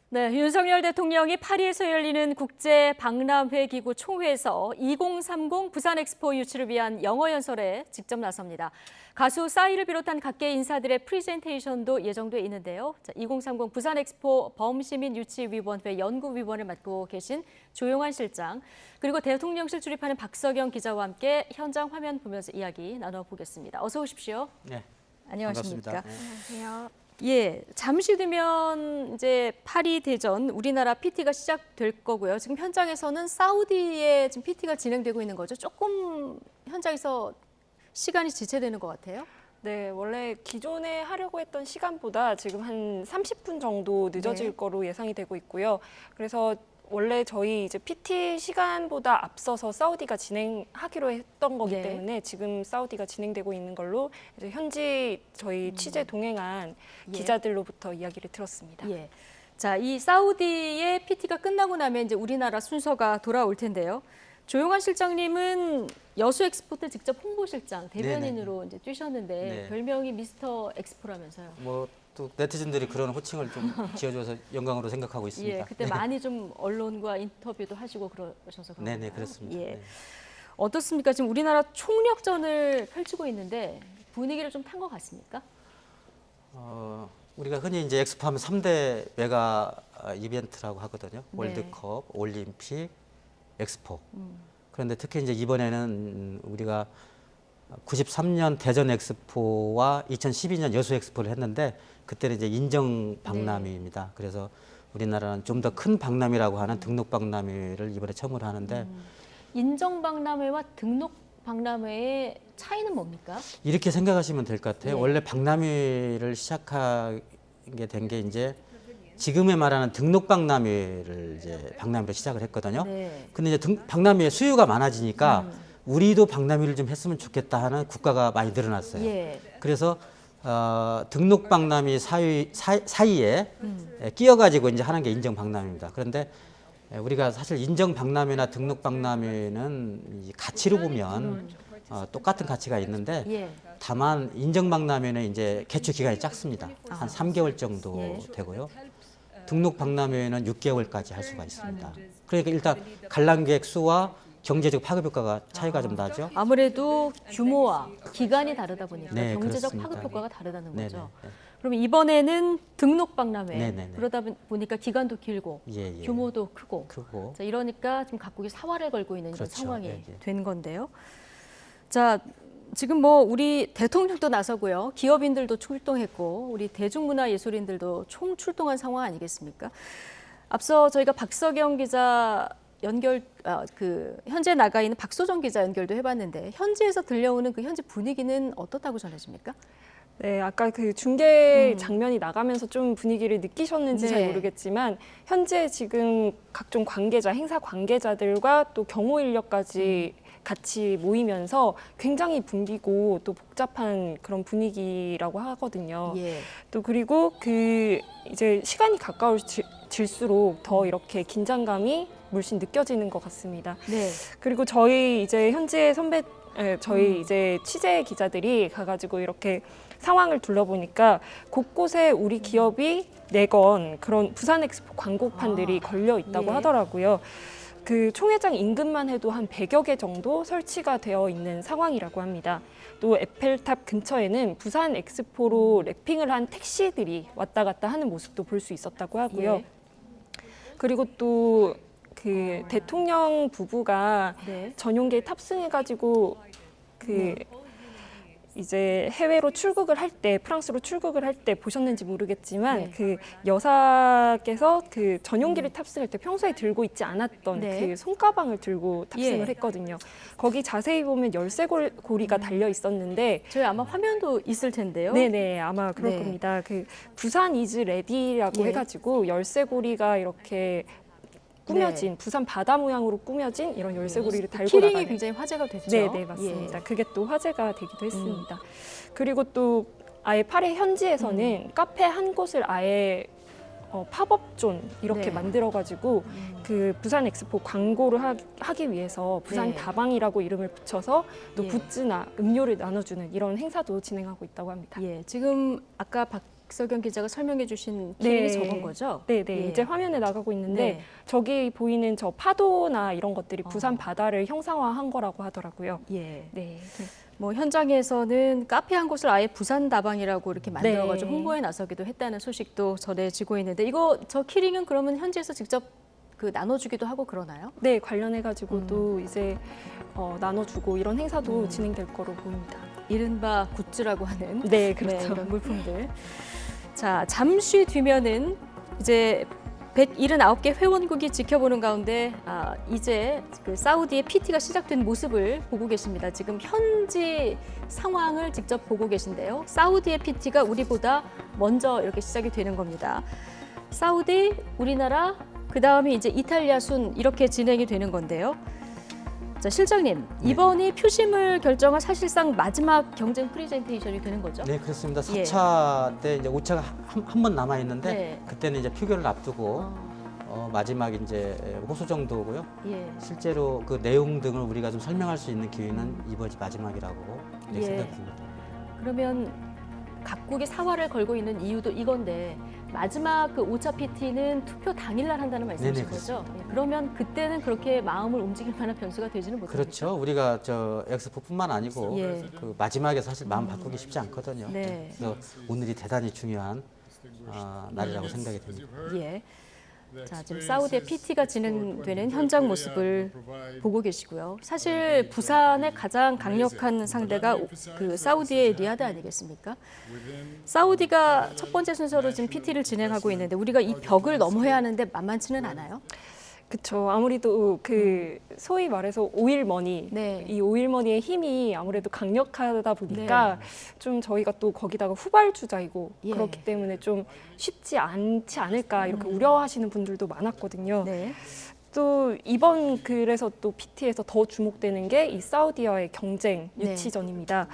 네, 윤석열 대통령이 파리에서 열리는 국제 박람회 기구 총회에서 2030 부산 엑스포 유치를 위한 영어 연설에 직접 나섭니다. 가수 싸이를 비롯한 각계 인사들의 프리젠테이션도 예정돼 있는데요. 2030 부산 엑스포 범시민 유치위원회 연구위원을 맡고 계신 조용한 실장, 그리고 대통령실 출입하는 박석영 기자와 함께 현장 화면 보면서 이야기 나눠보겠습니다. 어서 오십시오. 네, 안녕하십니까? 반갑습니다. 안녕하세요. 예, 잠시 뒤면 이제 파리 대전 우리나라 PT가 시작될 거고요. 지금 현장에서는 사우디의 지금 PT가 진행되고 있는 거죠. 조금 현장에서 시간이 지체되는 것 같아요. 네, 원래 기존에 하려고 했던 시간보다 지금 한 30분 정도 늦어질 네. 거로 예상이 되고 있고요. 그래서 원래 저희 이제 PT 시간보다 앞서서 사우디가 진행하기로 했던 거기 네. 때문에 지금 사우디가 진행되고 있는 걸로 이제 현지 저희 취재 동행한 예. 기자들로부터 이야기를 들었습니다. 예. 자, 이 사우디의 PT가 끝나고 나면 이제 우리나라 순서가 돌아올 텐데요. 조용한 실장님은 여수 엑스포 때 직접 홍보실장, 대변인으로 이제 뛰셨는데 네. 별명이 미스터 엑스포라면서요. 뭐 또 네티즌들이 그런 호칭을 좀 지어줘서 영광으로 생각하고 있습니다. 예, 그때 네. 많이 좀 언론과 인터뷰도 하시고 그러셔서 그런가요? 네네, 그렇습니다. 예. 네. 어떻습니까? 지금 우리나라 총력전을 펼치고 있는데 분위기를 좀 탄 것 같습니까? 우리가 흔히 이제 엑스포 하면 3대 메가 이벤트라고 하거든요. 네. 월드컵, 올림픽, 엑스포. 그런데 특히 이제 이번에는 우리가 93년 대전 엑스포와 2012년 여수 엑스포를 했는데 그때는 이제 인정 박람회입니다. 그래서 우리나라는 좀 더 큰 박람회라고 하는 등록 박람회를 이번에 처음으로 하는데 인정 박람회와 등록 박람회의 차이는 뭡니까? 이렇게 생각하시면 될 것 같아요. 네. 원래 박람회를 시작하게 된 게 이제 지금에 말하는 등록 박람회를 이제 박람회로 시작을 했거든요. 네. 근데 이제 박람회 수요가 많아지니까 우리도 박람회를 좀 했으면 좋겠다 하는 국가가 많이 늘어났어요. 예. 그래서 등록 박람회 사이에 끼어가지고 이제 하는 게 인정 박람회입니다. 그런데 우리가 사실 인정 박람회나 등록 박람회는 이 가치로 보면 똑같은 가치가 있는데 예. 다만 인정 박람회는 이제 개최 기간이 짧습니다. 한 3개월 정도 예. 되고요. 등록 박람회는 6개월까지 할 수가 있습니다. 그러니까 일단 관람객 수와 경제적 파급 효과가 차이가 좀 나죠. 아무래도 규모와 기간이 다르다 보니까 네, 경제적 그렇습니다. 파급 효과가 다르다는 네네. 거죠. 그러면 이번에는 등록 박람회. 네네네. 그러다 보니까 기간도 길고 예, 예. 규모도 크고. 크고. 자, 이러니까 지금 각국이 사활을 걸고 있는 이런 그렇죠. 상황이 예, 예. 된 건데요. 자, 지금 뭐 우리 대통령도 나서고요. 기업인들도 출동했고 우리 대중문화예술인들도 총 출동한 상황 아니겠습니까? 앞서 저희가 박석영 기자 현재 나가 있는 박소정 기자 연결도 해봤는데 현지에서 들려오는 그 현지 분위기는 어떻다고 전해집니까? 네, 아까 그 중계 장면이 나가면서 좀 분위기를 느끼셨는지 네. 잘 모르겠지만 현재 지금 각종 관계자, 행사 관계자들과 또 경호 인력까지 같이 모이면서 굉장히 붐비고 또 복잡한 그런 분위기라고 하거든요. 예. 또 그리고 그 이제 시간이 가까워질수록 더 이렇게 긴장감이 물씬 느껴지는 것 같습니다. 네. 그리고 저희 이제 현지의 저희 이제 취재 기자들이 가가지고 이렇게 상황을 둘러보니까 곳곳에 우리 기업이 내건 그런 부산 엑스포 광고판들이 걸려 있다고 예. 하더라고요. 그 총회장 인근만 해도 한 100여 개 정도 설치가 되어 있는 상황이라고 합니다. 또 에펠탑 근처에는 부산 엑스포로 랩핑을 한 택시들이 왔다 갔다 하는 모습도 볼 수 있었다고 하고요. 예. 그리고 또 그 대통령 부부가 네. 전용기에 탑승해가지고 그 이제 해외로 출국을 할 때, 프랑스로 출국을 할 때 보셨는지 모르겠지만 네. 그 여사께서 그 전용기를 탑승할 때 평소에 들고 있지 않았던 네. 그 손가방을 들고 탑승을 예. 했거든요. 고리 자세히 보면 열쇠고리가 달려 있었는데 저희 아마 화면도 있을 텐데요. 네네, 아마 그럴 네. 겁니다. 그 부산 이즈 레디라고 예. 해가지고 열쇠고리가 이렇게 꾸며진 부산 바다 모양으로 꾸며진 이런 열쇠고리를 달고 키링이 나가는. 굉장히 화제가 됐죠. 네, 맞습니다. 예. 그게 또 화제가 되기도 했습니다. 그리고 또 아예 파리 현지에서는 카페 한 곳을 아예 팝업존 이렇게 네. 만들어가지고 그 부산 엑스포 광고를 하기 위해서 부산 네. 다방이라고 이름을 붙여서 또 예. 굿즈나 음료를 나눠주는 이런 행사도 진행하고 있다고 합니다. 예, 지금 아까 박석영 기자가 설명해 주신 네. 키링이 저건 거죠? 네, 예. 이제 화면에 나가고 있는데 네. 저기 보이는 저 파도나 이런 것들이 어. 부산 바다를 형상화한 거라고 하더라고요. 예. 네. 뭐 현장에서는 카페 한 곳을 아예 부산 다방이라고 이렇게 만들어가지고 네. 홍보에 나서기도 했다는 소식도 전해지고 있는데 이거 저 키링은 그러면 현지에서 직접 그 나눠주기도 하고 그러나요? 네, 관련해가지고도 이제 나눠주고 이런 행사도 진행될 거로 보입니다. 이른바 굿즈라고 하는 네, 그렇죠. 이런 물품들. 자, 잠시 뒤면은 이제 179개 회원국이 지켜보는 가운데 이제 그 사우디의 PT가 시작된 모습을 보고 계십니다. 지금 현지 상황을 직접 보고 계신데요. 사우디의 PT가 우리보다 먼저 이렇게 시작이 되는 겁니다. 사우디, 우리나라, 그 다음에 이제 이탈리아 순 이렇게 진행이 되는 건데요. 자, 실장님, 이번이 표심을 결정한 사실상 마지막 경쟁 프레젠테이션이 되는 거죠? 네, 그렇습니다. 예. 4차 때 이제 5차가 한 번 남아 있는데 네. 그때는 이제 표결을 앞두고 어, 마지막 이제 호소 정도고요. 예. 실제로 그 내용 등을 우리가 좀 설명할 수 있는 기회는 이번이 마지막이라고 예. 생각합니다. 그러면 각국이 사활을 걸고 있는 이유도 이건데 마지막 그 5차 PT는 투표 당일날 한다는 말씀이신 네네, 거죠? 예, 그러면 그때는 그렇게 마음을 움직일 만한 변수가 되지는 못합니다. 그렇죠. 우리가 저 엑스포뿐만 아니고 예. 그 마지막에 사실 마음 바꾸기 쉽지 않거든요. 네. 그래서 오늘이 대단히 중요한 날이라고 생각이 됩니다. 예. 자, 지금 사우디의 PT가 진행되는 현장 모습을 보고 계시고요. 사실 부산의 가장 강력한 상대가 그 사우디의 리야드 아니겠습니까? 사우디가 첫 번째 순서로 지금 PT를 진행하고 있는데 우리가 이 벽을 넘어야 하는데 만만치는 않아요. 그렇죠. 아무래도 그 소위 말해서 오일머니, 네. 이 오일머니의 힘이 아무래도 강력하다 보니까 좀 저희가 또 거기다가 후발주자이고 예. 그렇기 때문에 좀 쉽지 않지 않을까 이렇게 우려하시는 분들도 많았거든요. 네. 또 이번 그래서 또 PT에서 더 주목되는 게 이 사우디와의 경쟁 네. 유치전입니다.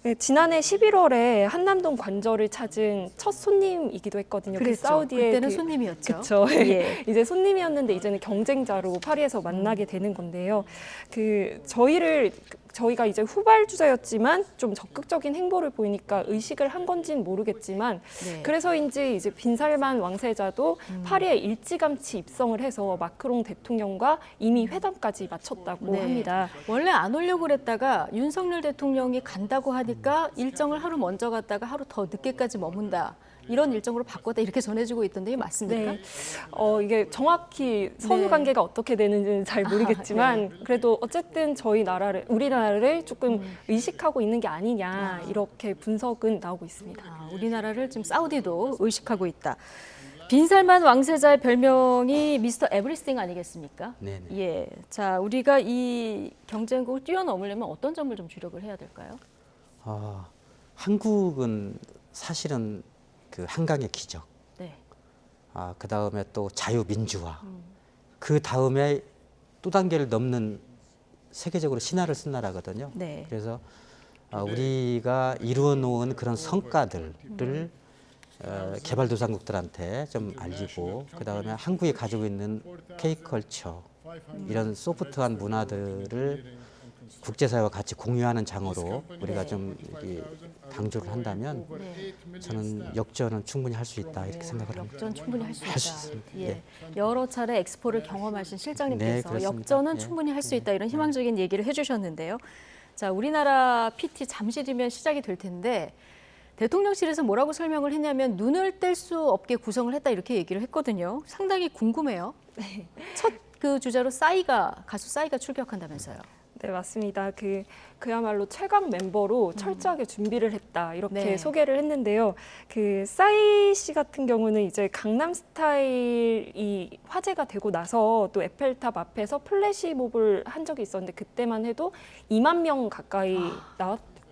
네, 지난해 11월에 한남동 관저를 찾은 첫 손님이기도 했거든요. 그 그랬죠. 사우디의 그때는 그- 손님이었죠. 그쵸. 예. 이제 손님이었는데 이제는 경쟁자로 파리에서 만나게 되는 건데요. 저희가 이제 후발주자였지만 좀 적극적인 행보를 보이니까 의식을 한 건지는 모르겠지만 네. 그래서인지 이제 빈살만 왕세자도 파리에 일찌감치 입성을 해서 마크롱 대통령과 이미 회담까지 마쳤다고 네. 합니다. 원래 안 오려고 그랬다가 윤석열 대통령이 간다고 하니까 일정을 하루 먼저 갔다가 하루 더 늦게까지 머문다. 이런 일정으로 바꿨다 이렇게 전해지고 있던데 이게 맞습니까? 네. 이게 정확히 선후 관계가 어떻게 되는지는 잘 모르겠지만 그래도 어쨌든 우리나라를 조금 의식하고 있는 게 아니냐 이렇게 분석은 나오고 있습니다. 우리나라를 지금 사우디도 의식하고 있다. 빈살만 왕세자의 별명이 미스터 에브리띵 아니겠습니까? 네네. 예. 자, 우리가 이 경쟁국을 뛰어넘으려면 어떤 점을 좀 주력을 해야 될까요? 한국은 사실은 그 한강의 기적, 네. 그 다음에 또 자유민주화, 그 다음에 또 단계를 넘는 세계적으로 신화를 쓴 나라거든요. 네. 그래서 우리가 이루어 놓은 그런 성과들을 개발도상국들한테 좀 알리고, 그 다음에 한국이 가지고 있는 K컬처, 이런 소프트한 문화들을 국제사회와 같이 공유하는 장으로 우리가 좀 강조를 한다면 저는 역전은 충분히 할 수 있다 이렇게 생각을 합니다. 역전 충분히 할 수 있다. 할 수 있습니다. 예. 예. 여러 차례 엑스포를 경험하신 네, 실장님께서 그렇습니다. 역전은 예. 충분히 할 수 있다 이런 희망적인 얘기를 해주셨는데요. 자, 우리나라 PT 잠시 뒤면 시작이 될 텐데 대통령실에서 뭐라고 설명을 했냐면 눈을 뗄 수 없게 구성을 했다 이렇게 얘기를 했거든요. 상당히 궁금해요. 첫 그 주자로 가수 싸이가 출격한다면서요. 네, 맞습니다. 그야말로 최강 멤버로 철저하게 준비를 했다 이렇게 네. 소개를 했는데요. 그 싸이 씨 같은 경우는 이제 강남 스타일이 화제가 되고 나서 또 에펠탑 앞에서 플래시몹을 한 적이 있었는데 그때만 해도 2만 명 가까이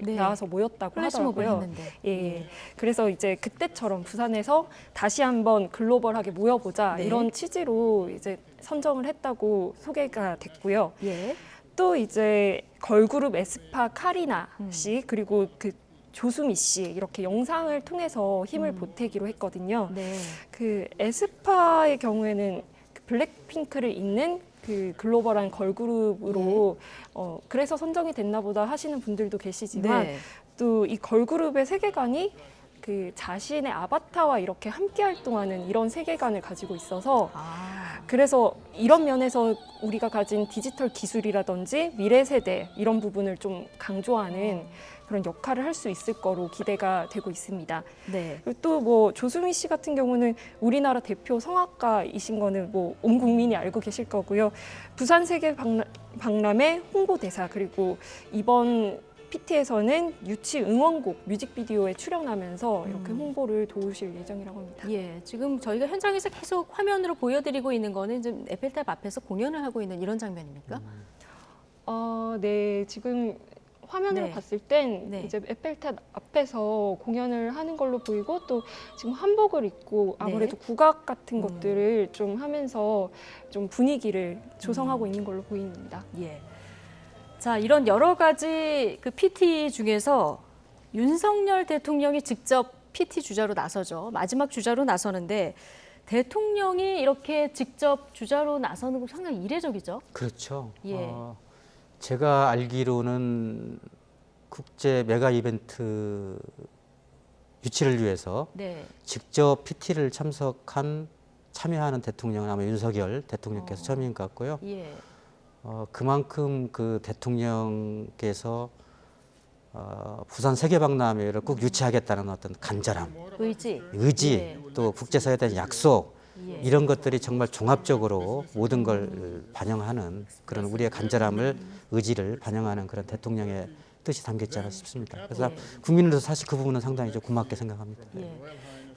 네. 나와서 모였다고 플래시몹을 하더라고요. 했는데. 예. 그래서 이제 그때처럼 부산에서 다시 한번 글로벌하게 모여보자 네. 이런 취지로 이제 선정을 했다고 소개가 됐고요. 예. 또 이제 걸그룹 에스파 카리나 씨 그리고 그 조수미 씨 이렇게 영상을 통해서 힘을 보태기로 했거든요. 네. 그 에스파의 경우에는 그 블랙핑크를 잇는 그 글로벌한 걸그룹으로 그래서 선정이 됐나 보다 하시는 분들도 계시지만 네. 또 이 걸그룹의 세계관이 그 자신의 아바타와 이렇게 함께 활동하는 이런 세계관을 가지고 있어서 그래서 이런 면에서 우리가 가진 디지털 기술이라든지 미래 세대 이런 부분을 좀 강조하는 그런 역할을 할 수 있을 거로 기대가 되고 있습니다. 네. 그리고 또 뭐 조수미 씨 같은 경우는 우리나라 대표 성악가이신 거는 뭐 온 국민이 알고 계실 거고요. 부산 세계 박람회 홍보대사 그리고 이번 PT에서는 유치 응원곡 뮤직비디오에 출연하면서 이렇게 홍보를 도우실 예정이라고 합니다. 예, 지금 저희가 현장에서 계속 화면으로 보여드리고 있는 거는 지금 에펠탑 앞에서 공연을 하고 있는 이런 장면입니까? 네, 지금 화면으로 네. 봤을 땐 네. 이제 에펠탑 앞에서 공연을 하는 걸로 보이고 또 지금 한복을 입고 아무래도 국악 같은 것들을 좀 하면서 좀 분위기를 조성하고 있는 걸로 보입니다. 예. 자, 이런 여러 가지 그 PT 중에서 윤석열 대통령이 직접 PT 주자로 나서죠. 마지막 주자로 나서는데 대통령이 이렇게 직접 주자로 나서는 건 상당히 이례적이죠. 그렇죠. 예. 제가 알기로는 국제 메가 이벤트 유치를 위해서 네. 직접 PT를 참여하는 대통령은 아마 윤석열 대통령께서 처음인 것 같고요. 예. 그만큼 그 대통령께서 부산 세계박람회를 꼭 유치하겠다는 어떤 간절함, 의지. 의지, 또 국제사회에 대한 약속 예. 이런 것들이 정말 종합적으로 모든 걸 반영하는 그런 우리의 간절함을 의지를 반영하는 그런 대통령의 뜻이 담겼지 않나 싶습니다. 그래서 국민으로서 사실 그 부분은 상당히 좀 고맙게 생각합니다. 예.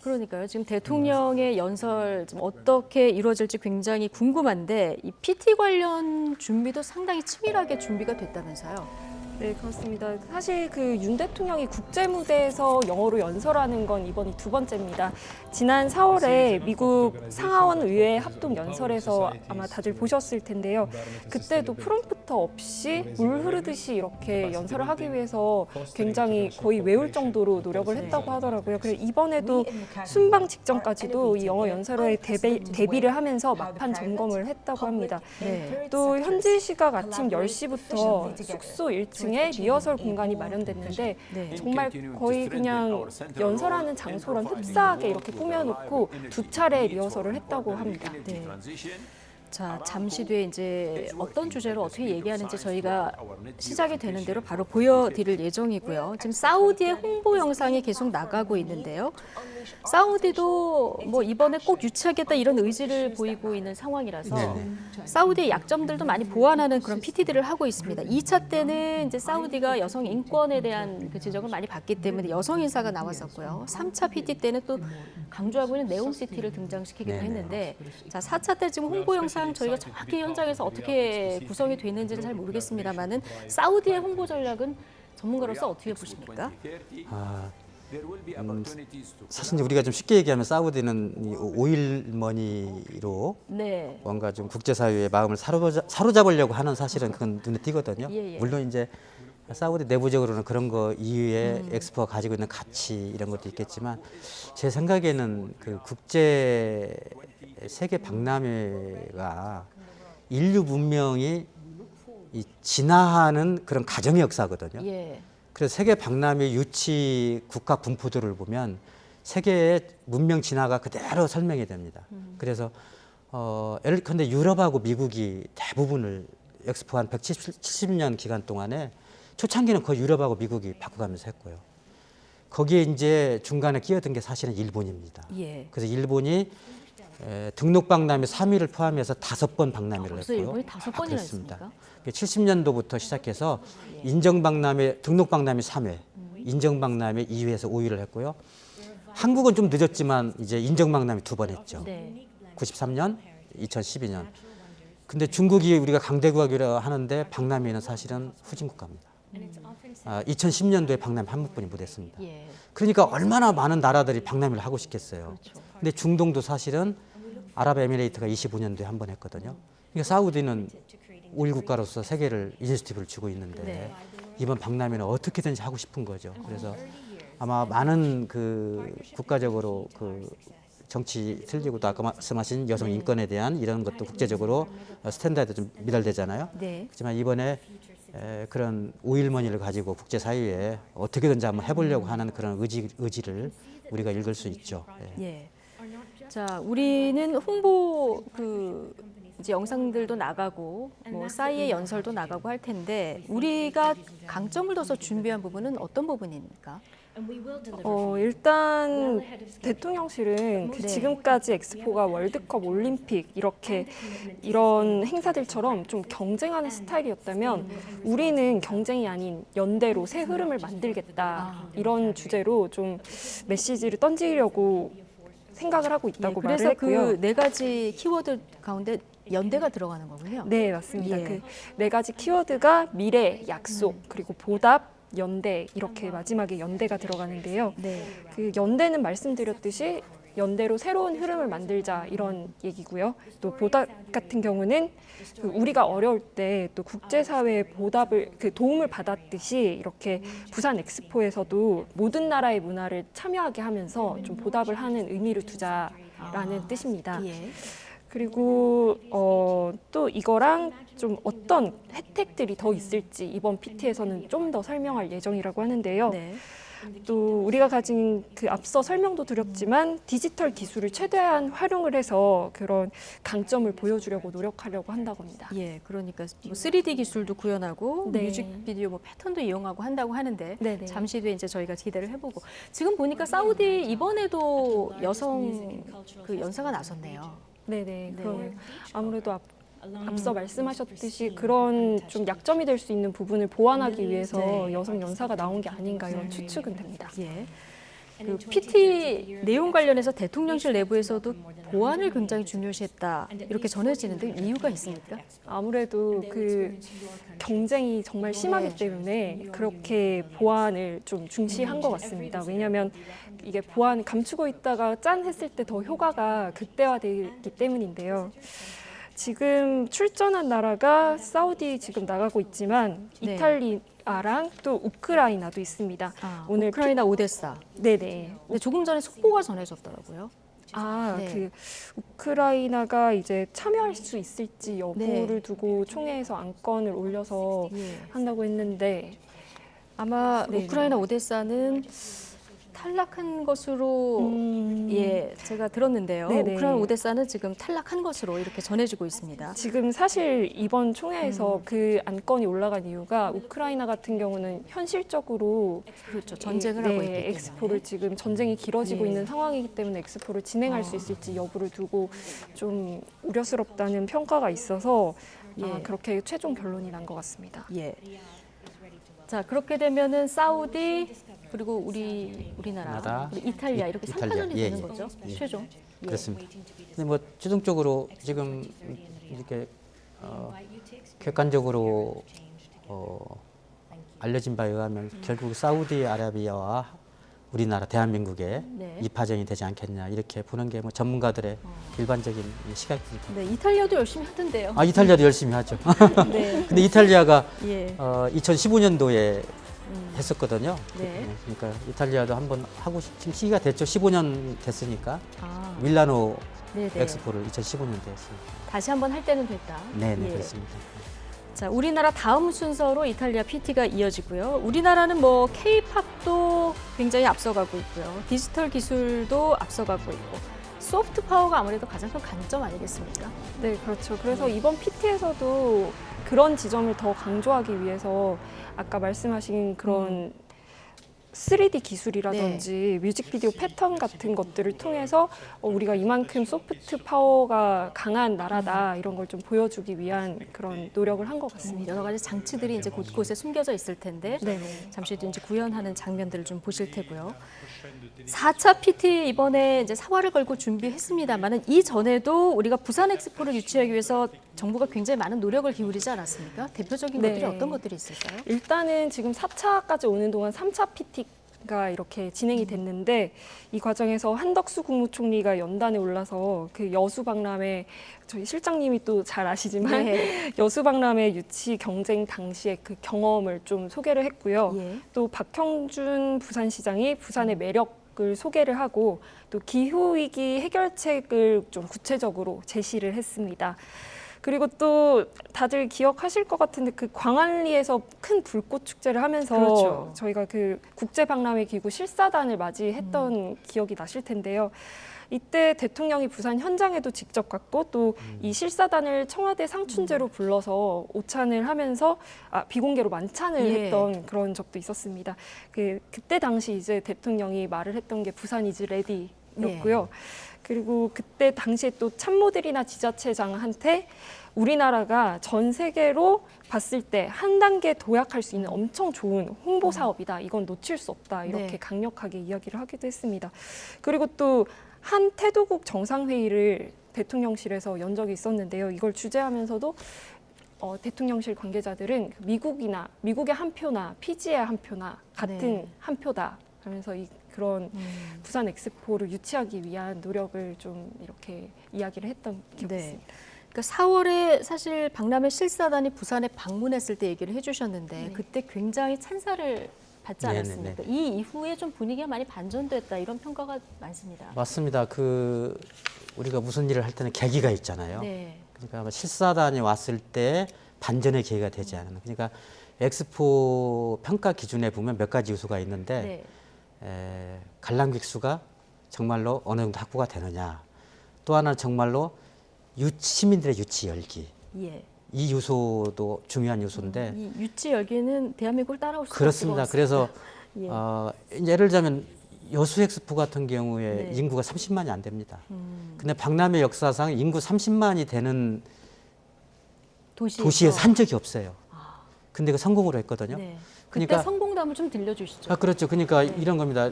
그러니까요. 지금 대통령의 연설 좀 어떻게 이루어질지 굉장히 궁금한데 이 PT 관련 준비도 상당히 치밀하게 준비가 됐다면서요. 네, 그렇습니다. 사실 그 윤 대통령이 국제 무대에서 영어로 연설하는 건 이번이 두 번째입니다. 지난 4월에 미국 상하원 의회 합동 연설에서 아마 다들 보셨을 텐데요. 그때도 프롬프터 없이 물 흐르듯이 이렇게 연설을 하기 위해서 굉장히 거의 외울 정도로 노력을 했다고 하더라고요. 그래서 이번에도 순방 직전까지도 이 영어 연설에 대비를 하면서 막판 점검을 했다고 합니다. 네. 또 현지 시각 아침 10시부터 숙소 1층에 리허설 공간이 마련됐는데 네. 정말 거의 그냥 연설하는 장소랑 흡사하게 이렇게 꾸며놓고 두 차례 리허설을 했다고 합니다. 네. 자, 잠시 뒤에 이제 어떤 주제로 어떻게 얘기하는지 저희가 시작이 되는 대로 바로 보여드릴 예정이고요. 지금 사우디의 홍보 영상이 계속 나가고 있는데요. 사우디도 뭐 이번에 꼭 유치하겠다 이런 의지를 보이고 있는 상황이라서 사우디의 약점들도 많이 보완하는 그런 PT들을 하고 있습니다. 2차 때는 이제 사우디가 여성 인권에 대한 그 지적을 많이 받기 때문에 여성 인사가 나왔었고요. 3차 PT 때는 또 강조하고 있는 네옴시티를 등장시키기도 했는데 자, 4차 때 지금 홍보 영상 저희가 정확히 현장에서 어떻게 구성이 되는지는 잘 모르겠습니다만은 사우디의 홍보 전략은 전문가로서 어떻게 보십니까? 사실 이제 우리가 좀 쉽게 얘기하면 사우디는 이 오일머니로 네. 뭔가 좀 국제사회의 마음을 사로잡으려고 하는 사실은 그건 눈에 띄거든요. 예. 물론 이제 사우디 내부적으로는 그런 거 이후에 엑스포가 가지고 있는 가치 이런 것도 있겠지만 제 생각에는 그 국제 세계 박람회가 인류 문명이 이 진화하는 그런 가정의 역사거든요. 예. 그래서 세계 박람회 유치 국가 분포도를 보면 세계의 문명 진화가 그대로 설명이 됩니다. 그래서 예컨대 유럽하고 미국이 대부분을 엑스포 한 170년 기간 동안에 초창기는 거의 유럽하고 미국이 바꿔가면서 했고요. 거기에 이제 중간에 끼어든 게 사실은 일본입니다. 예. 그래서 일본이 등록 박람회 3위를 포함해서 5번 박람회를 벌써 했고요. 일본이 5번이나 그렇습니다. 했습니까? 70년도부터 시작해서 인정 박람회, 등록 박람회 3회, 인정 박람회 2회에서 5위를 했고요. 한국은 좀 늦었지만 이제 인정 박람회 2번 했죠. 네. 93년, 2012년. 근데 중국이 우리가 강대국이라 하는데 박람회는 사실은 후진 국가입니다. 2010년도에 박람회 한 번뿐이 못했습니다. 예. 그러니까 얼마나 많은 나라들이 박람회를 하고 싶겠어요. 그렇죠. 근데 중동도 사실은 아랍에미레이트가 25년도에 한 번 했거든요. 그러니까 사우디는 오일 국가로서 세계를 이니시티브를 주고 있는데 네. 이번 박람회는 어떻게든지 하고 싶은 거죠. 그래서 아마 많은 그 국가적으로 그 정치 틀리고도 아까 말씀하신 여성 인권에 대한 이런 것도 국제적으로 스탠다드 좀 미달되잖아요. 네. 하지만 이번에 그런 오일머니를 가지고 국제사회에 어떻게든지 한번 해보려고 하는 그런 의지를 우리가 읽을 수 있죠. 예. 예. 자, 우리는 홍보 이제 영상들도 나가고 뭐 싸이의 연설도 나가고 할 텐데 우리가 강점을 둬서 준비한 부분은 어떤 부분입니까? 일단 대통령실은 네. 지금까지 엑스포가 월드컵, 올림픽 이런 행사들처럼 좀 경쟁하는 스타일이었다면 우리는 경쟁이 아닌 연대로 새 흐름을 만들겠다 이런 주제로 좀 메시지를 던지려고 생각을 하고 있다고 말을 그래서 했고요. 그 네 가지 키워드 가운데 연대가 들어가는 거군요. 네, 맞습니다. 예. 그 네 가지 키워드가 미래, 약속, 그리고 보답, 연대 이렇게 마지막에 연대가 들어가는데요. 네. 그 연대는 말씀드렸듯이 연대로 새로운 흐름을 만들자 이런 얘기고요. 또 보답 같은 경우는 그 우리가 어려울 때 또 국제사회의 도움을 받았듯이 이렇게 부산 엑스포에서도 모든 나라의 문화를 참여하게 하면서 좀 보답을 하는 의미를 두자라는 뜻입니다. 예. 그리고 또 이거랑 좀 어떤 혜택들이 더 있을지 이번 PT에서는 좀 더 설명할 예정이라고 하는데요. 네. 또 우리가 가진 그 앞서 설명도 드렸지만 디지털 기술을 최대한 활용을 해서 그런 강점을 보여주려고 노력하려고 한다고 합니다. 예, 그러니까 뭐 3D 기술도 구현하고 네. 뮤직비디오 뭐 패턴도 이용하고 한다고 하는데 네네. 잠시 뒤에 이제 저희가 기대를 해보고 지금 보니까 사우디 이번에도 여성 그 연사가 나섰네요. 네네. 네. 그럼 아무래도 앞서 말씀하셨듯이 그런 좀 약점이 될 수 있는 부분을 보완하기 위해서 네. 여성 연사가 나온 게 아닌가 이런 추측은 됩니다. 예. 그 PT 내용 관련해서 대통령실 내부에서도 보안을 굉장히 중요시했다 이렇게 전해지는데 이유가 있습니까? 아무래도 그 경쟁이 정말 심하기 때문에 그렇게 보안을 좀 중시한 것 같습니다. 왜냐하면 이게 보안 감추고 있다가 짠 했을 때 더 효과가 극대화되기 때문인데요. 지금 출전한 나라가 사우디 지금 나가고 있지만 네. 이탈리아랑 또 우크라이나도 있습니다. 오늘 우크라이나 오데사. 네네. 근데 조금 전에 속보가 전해졌더라고요. 네. 그 우크라이나가 이제 참여할 수 있을지 여부를 네. 두고 총회에서 안건을 올려서 예. 한다고 했는데 아마 네네. 우크라이나 오데사는 탈락한 것으로 예 제가 들었는데요. 네네. 우크라이나 오데사는 지금 탈락한 것으로 이렇게 전해지고 있습니다. 지금 사실 이번 총회에서 그 안건이 올라간 이유가 우크라이나 같은 경우는 현실적으로 그렇죠. 전쟁을 하고 있기 때문에. 엑스포를 지금 전쟁이 길어지고 예. 있는 상황이기 때문에 엑스포를 진행할 수 있을지 여부를 두고 좀 우려스럽다는 평가가 있어서 예. 그렇게 최종 결론이 난 것 같습니다. 예. 자 그렇게 되면은 사우디 그리고 우리나라, 나라, 우리 이탈리아 이렇게 이탈리아. 3파전이 예, 되는 예. 거죠. 예. 최종. 예. 그렇습니다. 근데 뭐 최종적으로 지금 이렇게 객관적으로 알려진 바에 의하면 결국 사우디아라비아와 우리나라 대한민국의 네. 2파전이 되지 않겠냐 이렇게 보는 게 뭐 전문가들의 일반적인 시각입니다. 네, 이탈리아도 열심히 하던데요. 아 이탈리아도 열심히 하죠. 네. 근데 이탈리아가 예. 2015년도에 했었거든요. 네. 그러니까 이탈리아도 한번 하고 지금 시기가 됐죠. 15년 됐으니까 아, 밀라노 네네. 엑스포를 2015년도에 했습니다. 다시 한번 할 때는 됐다. 네, 예. 그렇습니다. 자, 우리나라 다음 순서로 이탈리아 PT가 이어지고요. 우리나라는 뭐 K-팝도 굉장히 앞서가고 있고요. 디지털 기술도 앞서가고 있고 소프트 파워가 아무래도 가장 큰 강점 아니겠습니까? 네, 그렇죠. 그래서 이번 PT에서도 그런 지점을 더 강조하기 위해서 아까 말씀하신 그런 3D 기술이라든지 뮤직비디오 패턴 같은 것들을 통해서 우리가 이만큼 소프트 파워가 강한 나라다 이런 걸 좀 보여주기 위한 그런 노력을 한 것 같습니다. 여러 가지 장치들이 이제 곳곳에 숨겨져 있을 텐데 네네. 잠시 뒤 이제 구현하는 장면들을 좀 보실 테고요. 4차 PT 이번에 이제 사활을 걸고 준비했습니다만은 이전에도 우리가 부산 엑스포를 유치하기 위해서 정부가 굉장히 많은 노력을 기울이지 않았습니까? 대표적인 네. 것들이 어떤 것들이 있을까요? 일단은 지금 4차까지 오는 동안 3차 PT가 이렇게 진행이 됐는데 이 과정에서 한덕수 국무총리가 연단에 올라서 그 여수박람회 저희 실장님이 또 잘 아시지만 네. 여수박람회 유치 경쟁 당시의 그 경험을 좀 소개를 했고요. 예. 또 박형준 부산시장이 부산의 매력을 소개를 하고 또 기후위기 해결책을 좀 구체적으로 제시를 했습니다. 그리고 또 다들 기억하실 것 같은데 그 광안리에서 큰 불꽃 축제를 하면서 그렇죠. 저희가 그 국제박람회 기구 실사단을 맞이했던 기억이 나실 텐데요. 이때 대통령이 부산 현장에도 직접 갔고 또 이 실사단을 청와대 상춘제로 불러서 오찬을 하면서 비공개로 만찬을 예. 했던 그런 적도 있었습니다. 그때 당시 이제 대통령이 말을 했던 게 부산 이즈 레디였고요. 그리고 그때 당시에 또 참모들이나 지자체장한테 우리나라가 전 세계로 봤을 때 한 단계 도약할 수 있는 엄청 좋은 홍보 사업이다. 이건 놓칠 수 없다. 이렇게 네. 강력하게 이야기를 하기도 했습니다. 그리고 또 한 태도국 정상회의를 대통령실에서 연 적이 있었는데요. 이걸 주재하면서도 대통령실 관계자들은 미국의 한 표나 피지의 한 표나 같은 네. 한 표다. 그러면서 그런 부산 엑스포를 유치하기 위한 노력을 좀 이렇게 이야기를 했던 기억이 네. 있습니다. 그러니까 4월에 사실 박람회 실사단이 부산에 방문했을 때 얘기를 해주셨는데 네. 그때 굉장히 찬사를 받지 네네네. 않았습니까? 이 이후에 좀 분위기가 많이 반전됐다 이런 평가가 많습니다. 맞습니다. 우리가 무슨 일을 할 때는 계기가 있잖아요. 네. 그러니까 아마 실사단이 왔을 때 반전의 계기가 되지 않은. 그러니까 엑스포 평가 기준에 보면 몇 가지 요소가 있는데 관람객 수가 정말로 어느 정도 확보가 되느냐. 또 하나는 정말로 시민들의 유치 열기. 예. 이 요소도 중요한 요소인데 이 유치 열기는 대한민국을 따라올 수밖에 그렇습니다. 그래서 예. 예를 들자면 여수 엑스포 같은 경우에 네. 인구가 30만이 안 됩니다. 근데 박람회 역사상 인구 30만이 되는 도시에 산 적이 없어요. 근데 그 성공으로 했거든요. 네. 그러니까 그때 성공담을 좀 들려주시죠. 그렇죠. 그러니까 이런 겁니다.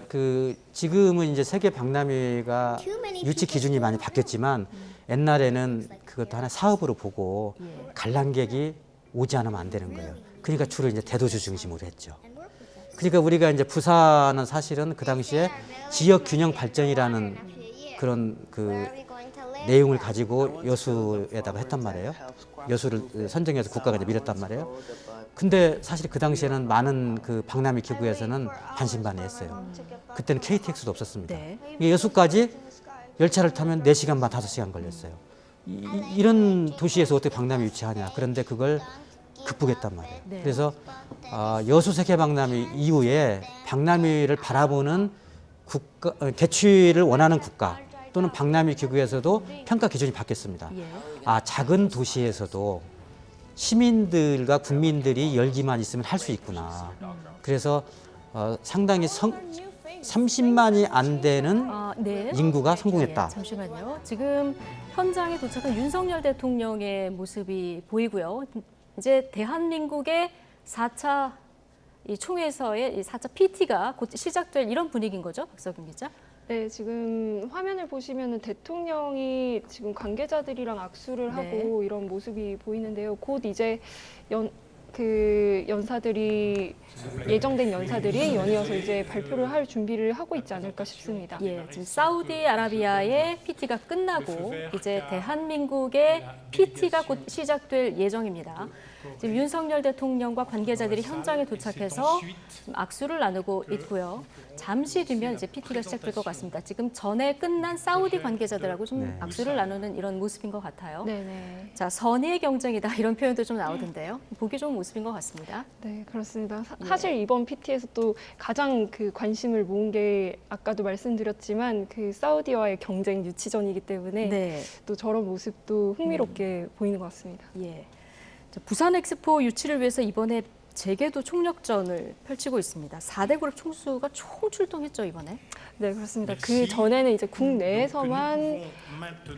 지금은 이제 세계 박람회가 유치 기준이 많이 바뀌었지만 옛날에는 그것도 하나 사업으로 보고 관람객이 오지 않으면 안 되는 거예요. 그러니까 주로 이제 대도시 중심으로 했죠. 그러니까 우리가 이제 부산은 사실은 그 당시에 지역 균형 발전이라는 그런 내용을 가지고 여수에다가 했단 말이에요. 여수를 선정해서 국가가 이제 밀었단 말이에요. 근데 사실 그 당시에는 많은 박람회 기구에서는 반신반의했어요. 그때는 KTX도 없었습니다. 네. 여수까지 열차를 타면 4시간 반 5시간 걸렸어요. 이런 도시에서 어떻게 박람회 유치하냐. 그런데 그걸 극복했단 말이에요. 네. 그래서 여수 세계 박람회 이후에 박람회를 바라보는 개최를 원하는 국가 또는 박람회 기구에서도 평가 기준이 바뀌었습니다. 예. 작은 도시에서도 시민들과 국민들이 열기만 있으면 할 수 있구나. 그래서 상당히 30만이 안 되는 네. 인구가 성공했다. 예, 잠시만요. 지금 현장에 도착한 윤석열 대통령의 모습이 보이고요. 이제 대한민국의 4차 이 총회에서의 이 4차 PT가 곧 시작될 이런 분위기인 거죠, 박석윤 기자? 네, 지금 화면을 보시면은 대통령이 지금 관계자들이랑 악수를 하고 이런 모습이 보이는데요. 곧 이제 예정된 연사들이 연이어서 이제 발표를 할 준비를 하고 있지 않을까 싶습니다. 예, 지금 사우디아라비아의 PT가 끝나고 이제 대한민국의 PT가 곧 시작될 예정입니다. 지금 윤석열 대통령과 관계자들이 현장에 도착해서 지금 악수를 나누고 있고요. 잠시 뒤면 이제 PT가 시작될 것 같습니다. 지금 전에 끝난 사우디 관계자들하고 좀 악수를 나누는 이런 모습인 것 같아요. 네네. 자, 선의의 경쟁이다 이런 표현도 좀 나오던데요. 보기 좋은 모습인 것 같습니다. 네, 그렇습니다. 사실 이번 PT에서 또 가장 관심을 모은 게 아까도 말씀드렸지만 사우디와의 경쟁 유치전이기 때문에 네. 또 저런 모습도 흥미롭게 보이는 것 같습니다. 예. 자, 부산 엑스포 유치를 위해서 이번에 재계도 총력전을 펼치고 있습니다. 4대 그룹 총수가 총출동했죠, 이번에? 네, 그렇습니다. 그 전에는 이제 국내에서만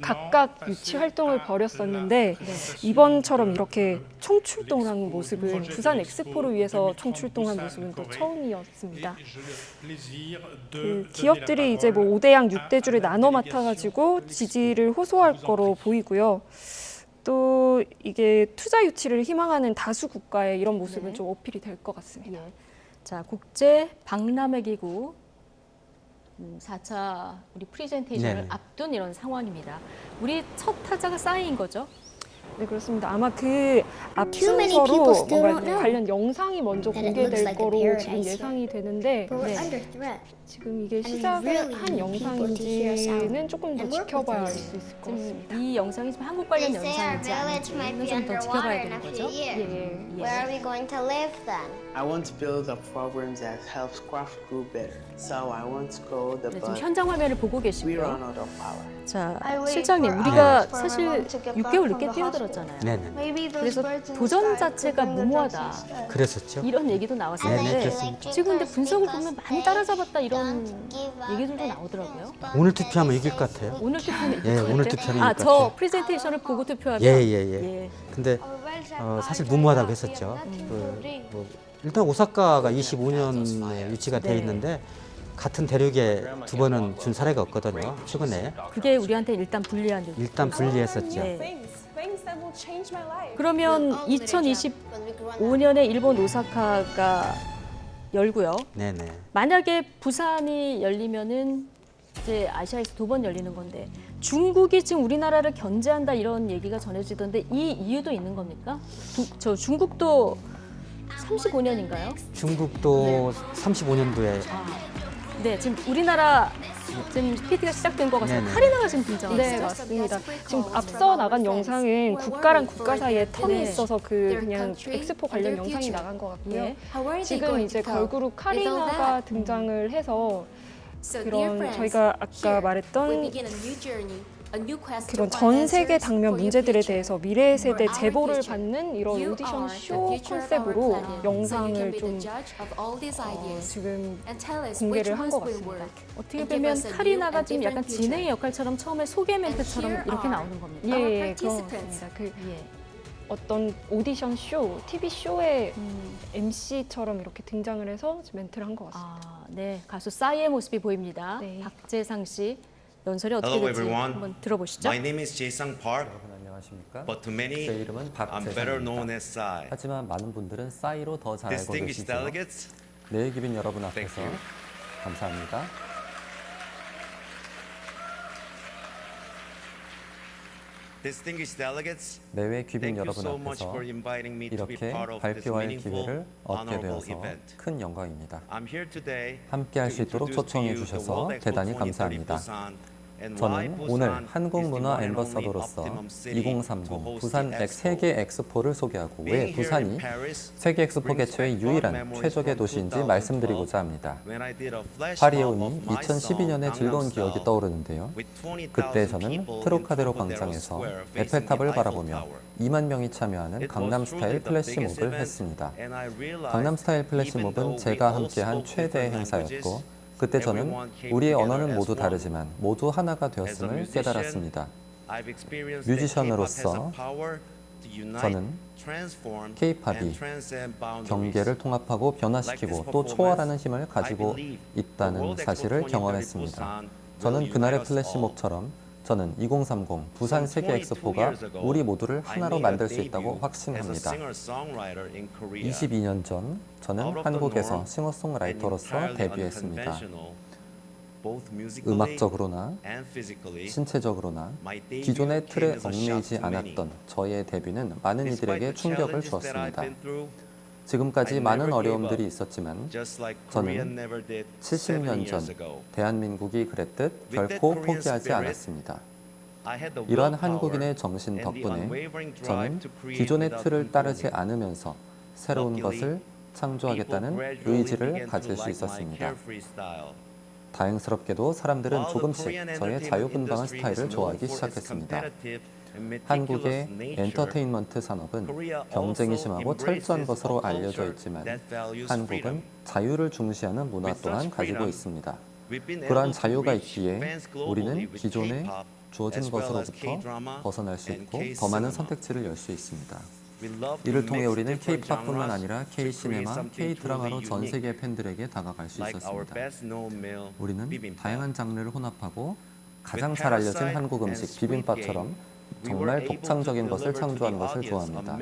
각각 유치 활동을 벌였었는데 이번처럼 이렇게 총출동한 모습은 부산 엑스포를 위해서 총출동한 모습은 또 처음이었습니다. 기업들이 이제 5대양 6대주를 나눠 맡아가지고 지지를 호소할 거로 보이고요. 또 이게 투자 유치를 희망하는 다수 국가의 이런 모습은 좀 어필이 될 것 같습니다. 예. 자, 국제 박람회 기구 4차 우리 프리젠테이션을 네네. 앞둔 이런 상황입니다. 우리 첫 타자가 싸이인 거죠? 네, 그렇습니다. 아마 그 Too many people 앞순서로 still 뭔가 don't know 관련 영상이 먼저 that it looks 공개될 like a 거로 paradise 지금 here. 예상이 되는데 But we're 네. under threat. 지금 이게 we 시작을 really 한 need people to hear us out 영상인지는 조금 더 and work with 지켜봐야 알 us. 수 있을 것 같습니다. 이 영상이 지금 한국 관련 They say our 영상인지 village might 아닌지는 be 좀 더 underwater 지켜봐야 in 되는 a few 거죠. years. 예. Where are we going to live then? I want to build a program that helps craft grow better. So I want to grow the 네, 지금 bud. 현장 화면을 보고 We 계시고요. run out of power. 자, I wait 실장님, for 우리가 hours for my 사실 mom to get back 6개월 from 늦게 the 뛰어들었잖아요. 네네. Maybe those 그래서 birds in the 도전 sky 자체가 could bring the 무모하다. drugs instead. 그랬었죠. 이런 얘기도 네네, 나왔었는데 그렇습니다. 지금 근데 분석을 보면 많이 따라잡았다 이런 얘기들도 나오더라고요. 오늘 투표하면 이길 것 같아요. 오늘 투표는 이길 예, 것 오늘 같아요? 투표는 아, 이길 것 저 같아요. 프레젠테이션을 보고 투표하면 예. 근데 사실 무모하다고 했었죠. 뭐 일단 오사카가 25년에 유치가 돼 네. 있는데 같은 대륙에 두 번은 준 사례가 없거든요. 최근에 그게 우리한테 일단 불리한 일. 일단 분리했었죠. 네. 그러면 2025년에 일본 오사카가 열고요. 네네. 만약에 부산이 열리면은 이제 아시아에서 2번 열리는 건데 중국이 지금 우리나라를 견제한다 이런 얘기가 전해지던데 이 이유도 있는 겁니까? 저 중국도 35년인가요? 중국도 35년도에 네, 지금 우리나라 지금 PT가 시작된 것 같아요. 네네. 카리나가 지금 등장했어요. 네, 맞습니다. 지금 앞서 나간 영상은 국가랑 국가 사이에 텀이 네. 있어서 그 그냥 엑스포 관련 영상이 나간 것 같고요. 예. 지금 이제 걸그룹 카리나가 등장을 해서 그런 저희가 아까 말했던 그런 전 세계 당면 문제들에 대해서 미래 세대 제보를 받는 이런 오디션 쇼 컨셉으로 영상을 좀 지금 공개를 한 것 같습니다. 어떻게 보면 카리나가 지금 약간 진행의 역할처럼 처음에 소개 멘트처럼 이렇게 나오는 겁니까? 예, 그런 것 같습니다. 그 예. 어떤 오디션 쇼, TV 쇼의 MC처럼 이렇게 등장을 해서 멘트를 한 것 같습니다. 아, 네. 가수 싸이의 모습이 보입니다. 네. 박재상 씨 연설이 어떻게 Hello 될지 everyone. 한번 들어보시죠. My name is Jae-sang Park, 여러분 안녕하십니까? but to many, 제 이름은 I'm better known 박재상입니다. as Psy. 하지만 많은 분들은 싸이로 더 잘 알고 Distinguished 계시죠. delegates, 내 기빈 여러분 Thank 앞에서 you. 감사합니다. distinguished delegates, 내외 귀빈 thank you 여러분 so much 앞에서 for inviting me to be 이렇게 part of this 발표할 meaningful, 기회를 얻게 honorable 되어서 event. 큰 영광입니다. I'm here today 함께 할 to 수 있도록 introduce to 초청해 you the 주셔서 World Expo 대단히 2030 감사합니다. Busan and why 저는 Busan 오늘 is the 한국문화 one and only 엠버서더로서 optimum city to 2030 host 부산 the expo. 세계 엑스포를 소개하고 왜 Being here 부산이 in Paris 세계 엑스포 brings 개최의 back 유일한 fond memories 최적의 from 도시인지 2012 말씀드리고자 합니다. when I did a flash 파리에 mob 오니 of my song 2012년의 즐거운 Gangnam 기억이 Style. 떠오르는데요. With 20,000 그때 저는 people in 트로카데로 Trocadero 광장에서 Square facing 에펠탑을 the 바라보며 Eiffel Tower. 2만 명이 참여하는 It was 강남 truly 스타일 the biggest 플래시몹을 event, 했습니다. and I realized 강남 스타일 even 플래시몹은 though 제가 we all 함께한 spoke 최대 different 행사였고 languages, 그때 저는 everyone came 우리의 together 언어는 as 모두 one. 다르지만 모두 하나가 As a 되었음을 musician, 깨달았습니다. I've experienced that 뮤지션으로서 K-pop has a power to unite, 저는 transform, K-팝이 and transcend boundaries. 경계를 통합하고 변화시키고 또 초월하는 힘을 가지고 있다는 사실을 경험했습니다. 저는 그날의 플래시몹처럼 저는 2030 부산 세계 엑스포가 우리 모두를 하나로 만들 수 있다고 확신합니다. 22년 전 저는 한국에서 싱어송라이터로서 데뷔했습니다. 음악적으로나 신체적으로나 기존의 틀에 얽매이지 않았던 저의 데뷔는 많은 이들에게 충격을 주었습니다. 지금까지 많은 어려움들이 있었지만 저는 70년 전 대한민국이 그랬듯 결코 포기하지 않았습니다. 이러한 한국인의 정신 덕분에 저는 기존의 틀을 따르지 않으면서 새로운 것을 창조하겠다는 의지를 가질 수 있었습니다. 다행스럽게도 사람들은 조금씩 저의 자유분방한 스타일을 좋아하기 시작했습니다. 한국의 엔터테인먼트 산업은 경쟁이 심하고 철저한 것으로 알려져 있지만 한국은 자유를 중시하는 문화 또한 가지고 있습니다. 그러한 자유가 있기에 우리는 기존에 주어진 것으로부터 벗어날 수 있고 더 많은 선택지를 열 수 있습니다. 이를 통해 우리는 K-팝뿐만 아니라 K-시네마, K-드라마로 전 세계 팬들에게 다가갈 수 있었습니다. 우리는 다양한 장르를 혼합하고 가장 잘 알려진 한국 음식 비빔밥처럼 정말 독창적인 것을 창조하는 것을 좋아합니다.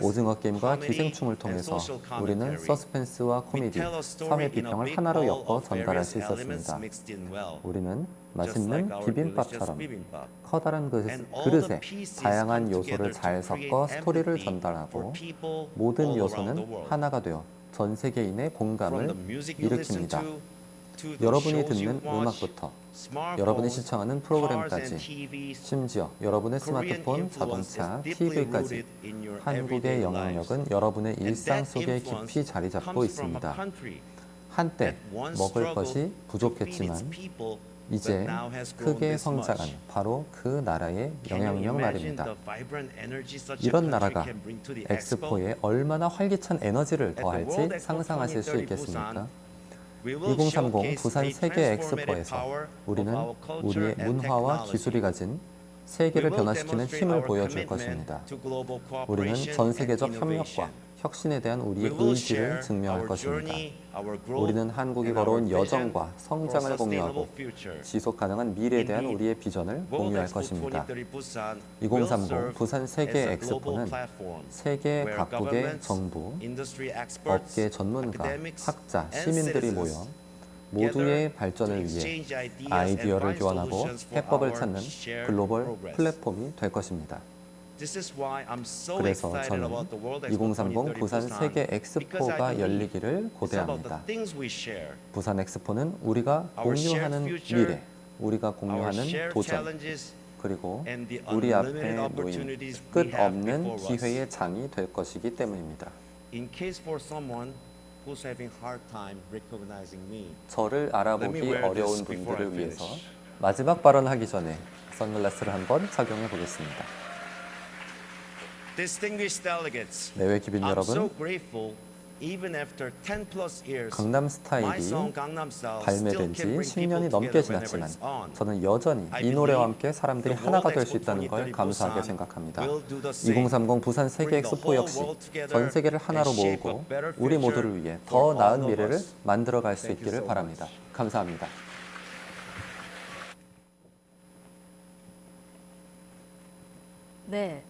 오징어 게임과 기생충을 통해서 우리는 서스펜스와 코미디, 사회 비평을 하나로 엮어 전달할 수 있었습니다. 우리는 맛있는 비빔밥처럼 커다란 그릇에 다양한 요소를 잘 섞어 스토리를 전달하고 모든 요소는 하나가 되어 전 세계인의 공감을 일으킵니다. 여러분이 듣는 음악부터 여러분이 시청하는 프로그램까지 심지어 여러분의 스마트폰, 자동차, TV까지 한국의 영향력은 여러분의 일상 속에 깊이 자리 잡고 있습니다. 한때 먹을 것이 부족했지만 이제 크게 성장한 바로 그 나라의 영향력 말입니다. 이런 나라가 엑스포에 얼마나 활기찬 에너지를 더할지 상상하실 수 있겠습니까? 2030 부산 세계 엑스포에서 우리는 우리의 문화와 기술이 가진 세계를 변화시키는 힘을 보여줄 것입니다. 우리는 전 세계적 협력과 혁신에 대한 우리의 의지를 증명할 것입니다. 우리는 한국이 걸어온 여정과 성장을 공유하고 지속 가능한 미래에 대한 우리의 비전을 공유할 것입니다. 2030 부산 세계 엑스포는 세계 각국의 정부, 업계 전문가, 학자, 시민들이 모여 모두의 발전을 위해 아이디어를 교환하고 해법을 찾는 글로벌 플랫폼이 될 것입니다. 그래서 저는 2030 부산 세계 엑스포가 열리기를 고대합니다. 부산 엑스포는 우리가 공유하는 미래, 우리가 공유하는 도전, 그리고 우리 앞에 놓인 끝없는 기회의 장이 될 것이기 때문입니다. 저를 알아보기 어려운 분들을 위해서 마지막 발언하기 전에 선글라스를 한번 착용해 보겠습니다. 내외 귀빈 여러분, 강남 스타일이 발매된 지 10년이 넘게 지났지만 저는 여전히 이 노래와 함께 사람들이 하나가 될 수 있다는 걸 감사하게 생각합니다. 2030 부산 세계 엑스포 역시 전 세계를 하나로 모으고 우리 모두를 위해 더 나은 미래를 만들어갈 수 있기를 바랍니다. 감사합니다. 네.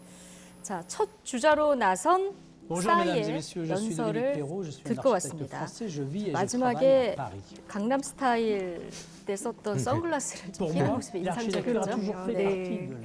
자, 첫 주자로 나선 Bonjour mesdames et 싸이의 messieurs, je suis Dominique 연설을 Perrault, je suis un 듣고 architecte 왔습니다. français, je vis et je travaille 마지막에 à Paris. 강남 스타일 때 썼던 선글라스를 좀 Pour 끼는 moi, 모습이 l'architecture a 인상적이었죠. toujours fait 네. partie de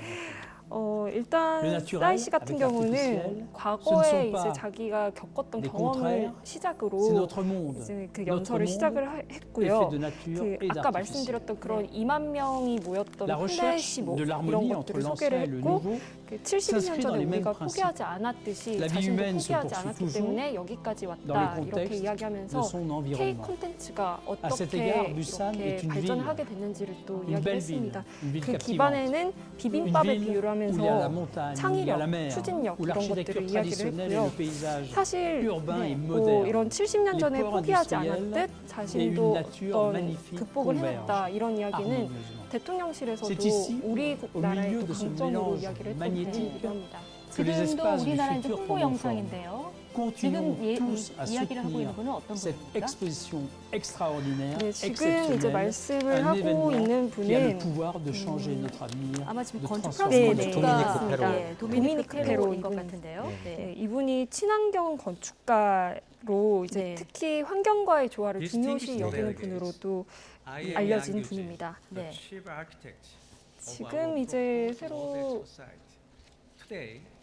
Le 일단 naturel 싸이 씨 같은 avec 경우는 l'artificiel, 과거에 ce ne sont 이제 pas 자기가 겪었던 des 경험을 contraires, c'est 시작으로 notre monde. 이제 그 Notre 연설을 monde 시작을 est 했고요. fait de nature 그 et 아까 d'artificiel. 말씀드렸던 그런 2만 명이 모였던 La 플래시 recherche 몹 de 이런 l'harmonie entre 것들을 l'ancien 소개를 et le 했고 nouveau 그 70년 s'inscrit 전에 dans les mêmes 우리가 principes. 포기하지 않았듯이 La vie 자신도 humaine se 포기하지 poursuit 않았기 toujours 때문에 여기까지 dans les 왔다 이렇게 contextes 이야기하면서 de son K environnement. 콘텐츠가 À cet 어떻게 égard, Busan 이렇게 est une 발전을 ville, 하게 됐는지를 또 une belle 이야기했습니다. ville, une ville 그 captivante. 기반에는 Une 비빔밥을 ville 비유를 où il y a la 하면서 montagne, où il y a 창의력, la mer, 추진력 où 이런 l'architecture 것들을 이야기를 traditionnelle et 했고요. le paysage 사실 urbain et 뭐 moderne, 이런 70년 전에 les ports 포기하지 industriels 않았듯 et 자신도 une nature 어떤 magnifique 극복을 convergent 해냈다 이런 이야기는 harmonieusement. 대통령실에서도 C'est ici, 우리 au 나라의 milieu 또 de ce 강점으로 mélange 이야기를 했던 magnétique, 부분이기도 합니다. que les 지금도 espaces du 우리나라 이제 futur 홍보 prendront forme. 영상인데요. Continuons 지금 tous à 이야기를 하고 soutenir 있는 분은 어떤 cette 분입니까? exposition extraordinaire, 네, 지금 이제 exceptionnelle, 말씀을 un 하고 événement 있는 qui a le 분은 pouvoir de changer notre avenir, 아마 지금 de 건축 프랑스 transformer 네, notre 네. 건축가 도미니크 페로. 예, 도미니크 페로인 페로인 것 분. 같은데요. 네. 네, 이분이 친환경 건축가로 이제 네. 특히 환경과의 조화를 중요시 여기는 분으로도 알려진 분입니다. 네. 지금 이제 새로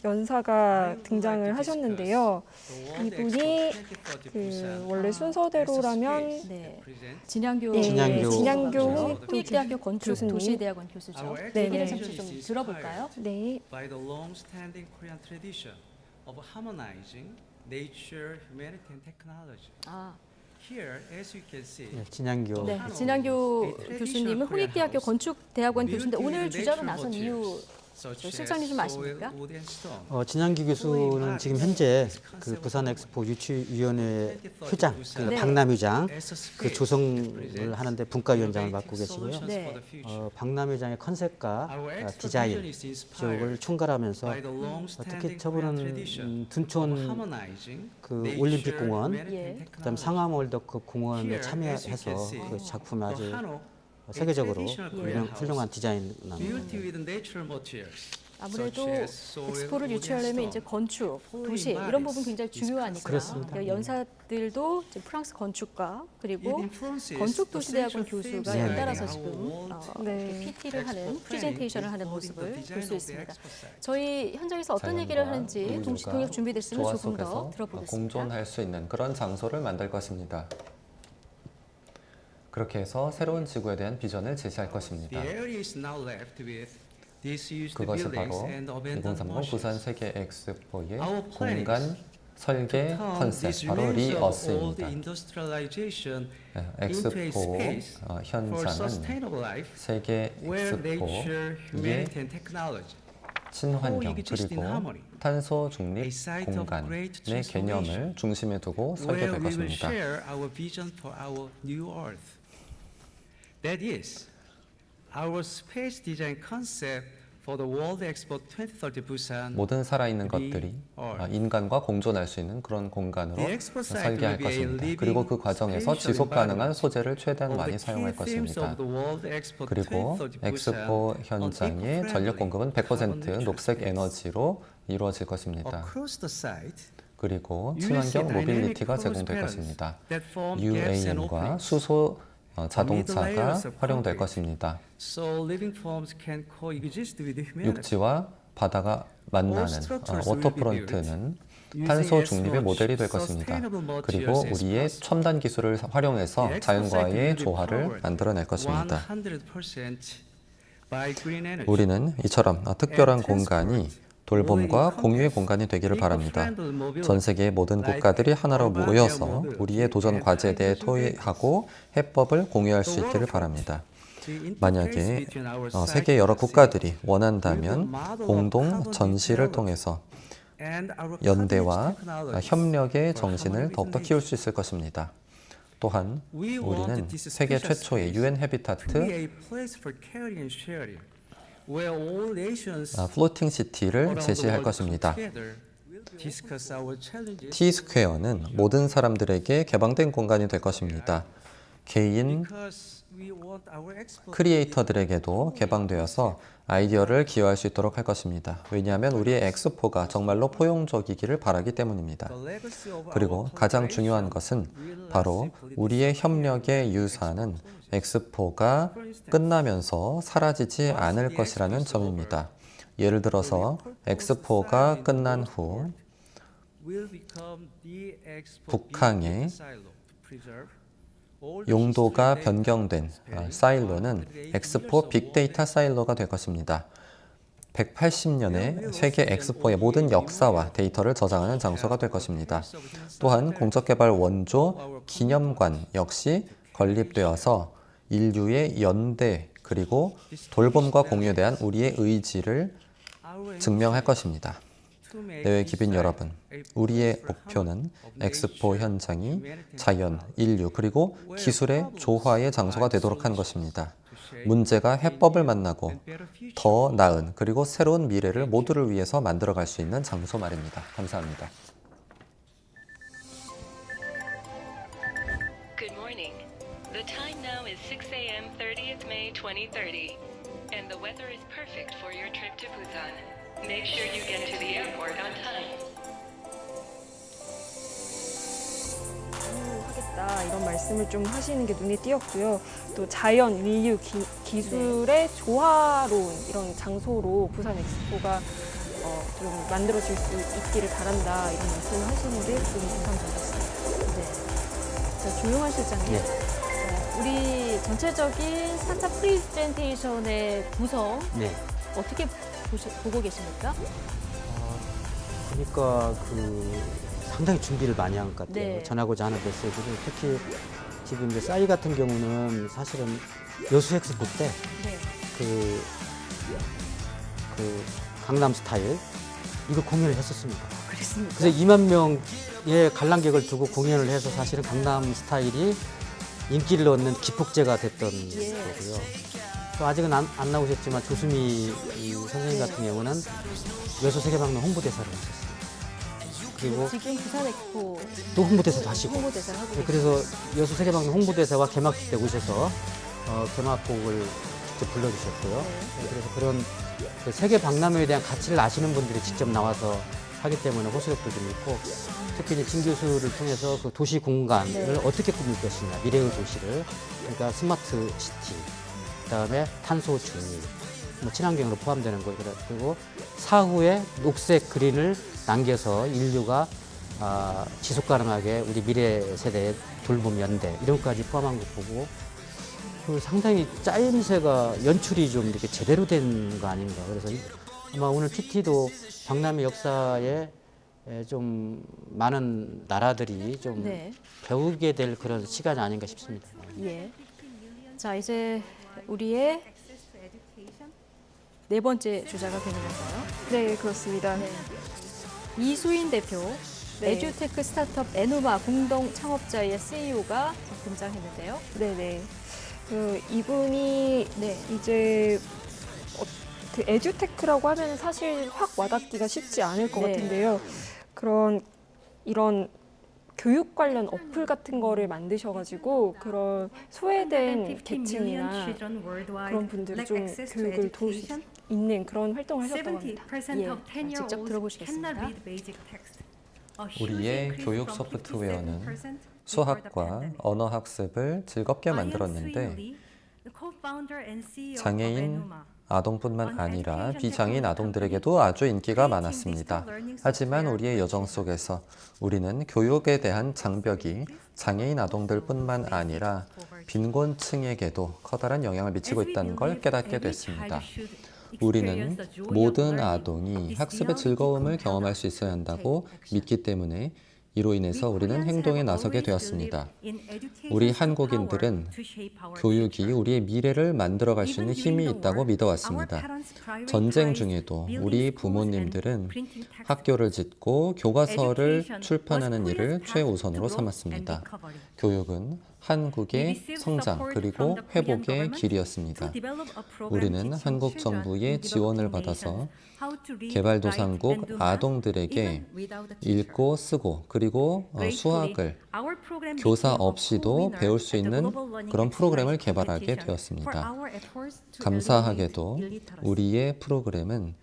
연사가 등장을 하셨는데요. 이분이 그 원래 순서대로라면 네. 진양교 네, 진양교 홍익대학교 건축 교수님. 도시대학원 교수죠. 네, 얘기를 네. 잠시 좀 들어볼까요? 네, by the long-standing Korean tradition of harmonizing nature, humanity, and technology. 아, Here, as you can see, 예, 진양교 네. 진양교 교수님은 홍익대학교 건축대학원 교수인데 오늘 주자로 나선 이유 실상이 좀 아십니까? 진양기 교수는 지금 현재 그 부산 엑스포 유치위원회 회장, 그러니까 네. 박람회장 그 조성을 하는데 분과위원장을 맡고 계시고요. 네. 박람회장의 컨셉과 디자인 쪽을 총괄하면서 특히 저분은 둔촌 그 올림픽 공원, 예. 그다음 상암 월드컵 공원에 참여해서 그 작품이 아주 세계적으로 훌륭한 디자인을 Beauty with natural materials. 아무래도 such as soil, 엑스포를 wood, and 유치하려면 stone. 이제 건축, Foreign 도시 이런 부분 굉장히 bodies 중요하니까 그렇습니다. 그러니까 연사들도 이제 프랑스 건축가 그리고 It influences 건축도시대학원 the central 교수가 themes 연달아서 of 지금 our 네. 이렇게 PT를 하는 Expo 프레젠테이션을 planning 하는 is 모습을 holding 볼 the 수 design of the 있습니다. expo site. 저희 현장에서 어떤 얘기를 하는지 동시 통역 준비됐으면 조화 조금 더 속에서 들어보겠습니다. 공존할 수 있는 그런 장소를 만들 것입니다. 그렇게 해서 새로운 지구에 대한 비전을 제시할 것입니다. The area is now left with disused 그것이 buildings 바로 and abandoned 2030 부산 machines. 세계 엑스포의 Our plan 공간 is 설계 turn 컨셉, these 바로 remains of old 리어스입니다. industrialization 엑스포 into a space for 현장은 sustainable life 세계 where nature, 엑스포의 humanity and technology 친환경 coexist 그리고 in harmony. 탄소 중립 A site of great 공간의 개념을 transformation 중심에 두고 where 설계될 we will 것입니다. share our vision for our new Earth. That is, our space design concept for the World Expo 2030 Busan. 모든 살아있는 것들이 인간과 공존할 수 있는 그런 공간으로 The expo site 설계할 will be a 것입니다. living 그리고 그 과정에서 spatial 지속 가능한 environment 소재를 최대한 of 많이 the 사용할 key themes 것입니다. of the World Expo 그리고 2030 엑스포 Busan 현장의 on 전력 공급은 100% eco-friendly 녹색 space. 에너지로 이루어질 것입니다. Across the site, 그리고 you will see 친환경 dynamic 모빌리티가 cross 제공될 patterns 것입니다. that form gaps and UAM과 openings. 수소 자동차가 layers of 활용될 concrete. 것입니다. So living forms can coexist with humanity. 육지와 바다가 만나는 structures will be 워터프론트는 using 탄소 as 중립의 much 모델이 될 것입니다. sustainable 그리고 materials as 우리의 possible. 첨단 기술을 활용해서 The expo site will 자연과의 be 조화를 powered 만들어낼 것입니다. 100% by green energy. 우리는 이처럼 특별한 공간이 돌봄과 공유의 공간이 되기를 바랍니다. 전 세계의 모든 국가들이 하나로 모여서 우리의 도전 과제에 대해 토의하고 해법을 공유할 수 있기를 바랍니다. 만약에 세계 여러 국가들이 원한다면 공동 전시를 통해서 연대와 협력의 정신을 더욱더 키울 수 있을 것입니다. 또한 우리는 세계 최초의 UN 헤비타트 플로팅 시티를 제시할 것입니다. T-스퀘어는 모든 사람들에게 개방된 공간이 될 것입니다. 개인 크리에이터들에게도 개방되어서 아이디어를 기여할 수 있도록 할 것입니다. 왜냐하면 우리의 엑스포가 정말로 포용적이기를 바라기 때문입니다. 그리고 가장 중요한 것은 바로 우리의 협력의 유산은 엑스포가 끝나면서 사라지지 않을 것이라는 점입니다. 예를 들어서 엑스포가 끝난 후 북한의 용도가 변경된 사일로는 엑스포 빅데이터 사일로가 될 것입니다. 180년의 세계 엑스포의 모든 역사와 데이터를 저장하는 장소가 될 것입니다. 또한 공적개발 원조 기념관 역시 건립되어서 인류의 연대 그리고 돌봄과 공유에 대한 우리의 의지를 증명할 것입니다. 내외 기빈 여러분, 우리의 목표는 엑스포 현장이 자연, 인류, 그리고 기술의 조화의 장소가 되도록 하는 것입니다. 문제가 해법을 만나고 더 나은 그리고 새로운 미래를 모두를 위해서 만들어갈 수 있는 장소 말입니다. 감사합니다. Good morning. The time now is 6 a.m. 30th May 2030, and the weather is perfect for your trip to Busan. Make sure you get to the airport on time. 하겠다 이런 말씀을 좀 하시는 게 눈에 띄었고요. 또 자연, 인류, 기술의 조화로운 이런 장소로 부산 엑스포가 좀 만들어질 수 있기를 바란다 이런 말씀을 하시는 게 좀 인상적이었습니다. 네. 자, 조용한 실장님. 네. 자, 우리 전체적인 4차 프레젠테이션의 구성 네. 어떻게 보고 계십니까? 그러니까 상당히 준비를 많이 한 것 같아요. 네. 전하고자 하는 메시지를 특히 지금 이제 싸이 같은 경우는 사실은 여수 엑스포 때 네. 그 강남 스타일 이거 공연을 했었습니다. 그렇습니까? 그래서 2만 명의 관람객을 두고 공연을 해서 사실은 강남 스타일이 인기를 얻는 기폭제가 됐던 거고요. 또 아직은 안 나오셨지만 조수미 선생님 같은 경우는 여수 세계박람 홍보대사를 하셨어요. 그리고 지금 부산 엑스포 또 홍보대사도 하시고. 홍보대사를 하고 네, 그래서 여수 세계박람 홍보대사와 개막식 때 오셔서 개막곡을 직접 불러주셨고요. 네, 그래서 그런 그 세계 박람회에 대한 가치를 아시는 분들이 직접 나와서 하기 때문에 호소력도 좀 있고, 특히 이제 진 교수를 통해서 그 도시 공간을 어떻게 꾸밀 것이냐, 미래의 도시를, 그러니까 스마트 시티, 그다음에 탄소 중립, 뭐 친환경으로 포함되는 거, 그리고 사후에 녹색 그린을 남겨서 인류가 지속 가능하게 우리 미래 세대에 돌봄 연대 이런 것까지 포함한 거 보고, 그 상당히 짜임새가 연출이 좀 이렇게 제대로 된 거 아닌가. 그래서 아마 오늘 PT도 박람회 역사에 좀 많은 나라들이 좀 네. 배우게 될 그런 시간이 아닌가 싶습니다. 예. 자, 이제 우리의 네 번째 주자가 되는 건가요? 네, 그렇습니다. 이수인 대표, 네. 에듀테크 스타트업 에누마 공동 창업자의 CEO가 등장했는데요. 네네. 이분이 이제 그 에듀테크라고 하면 사실 확 와닿기가 쉽지 않을 것 네. 같은데요. 이런 교육 관련 어플 같은 거를 만드셔가지고 그런 소외된 계층이나 그런 분들이 좀 교육을 도울 수 있는 그런 활동을 하셨다고 합니다. 예, 직접 들어보시겠습니다. 우리의 교육 소프트웨어는 수학과 언어 학습을 즐겁게 만들었는데 장애인 아동뿐만 아니라 비장애인 아동들에게도 아주 인기가 많았습니다. 하지만 우리의 여정 속에서 우리는 교육에 대한 장벽이 장애인 아동들뿐만 아니라 빈곤층에게도 커다란 영향을 미치고 있다는 걸 깨닫게 됐습니다. 우리는 모든 아동이 학습의 즐거움을 경험할 수 있어야 한다고 믿기 때문에 이로 인해서 우리는 행동에 나서게 되었습니다. 우리 한국인들은 교육이 우리의 미래를 만들어갈 수 있는 힘이 있다고 믿어왔습니다. 전쟁 중에도 우리 부모님들은 학교를 짓고 교과서를 출판하는 일을 최우선으로 삼았습니다. 교육은 한국의 성장 그리고 회복의 길이었습니다. 우리는 한국 정부의 지원을 받아서 개발도상국 아동들에게 읽고 쓰고 그리고 수학을 교사 없이도 배울 수 있는 그런 프로그램을 개발하게 되었습니다. 감사하게도 우리의 프로그램은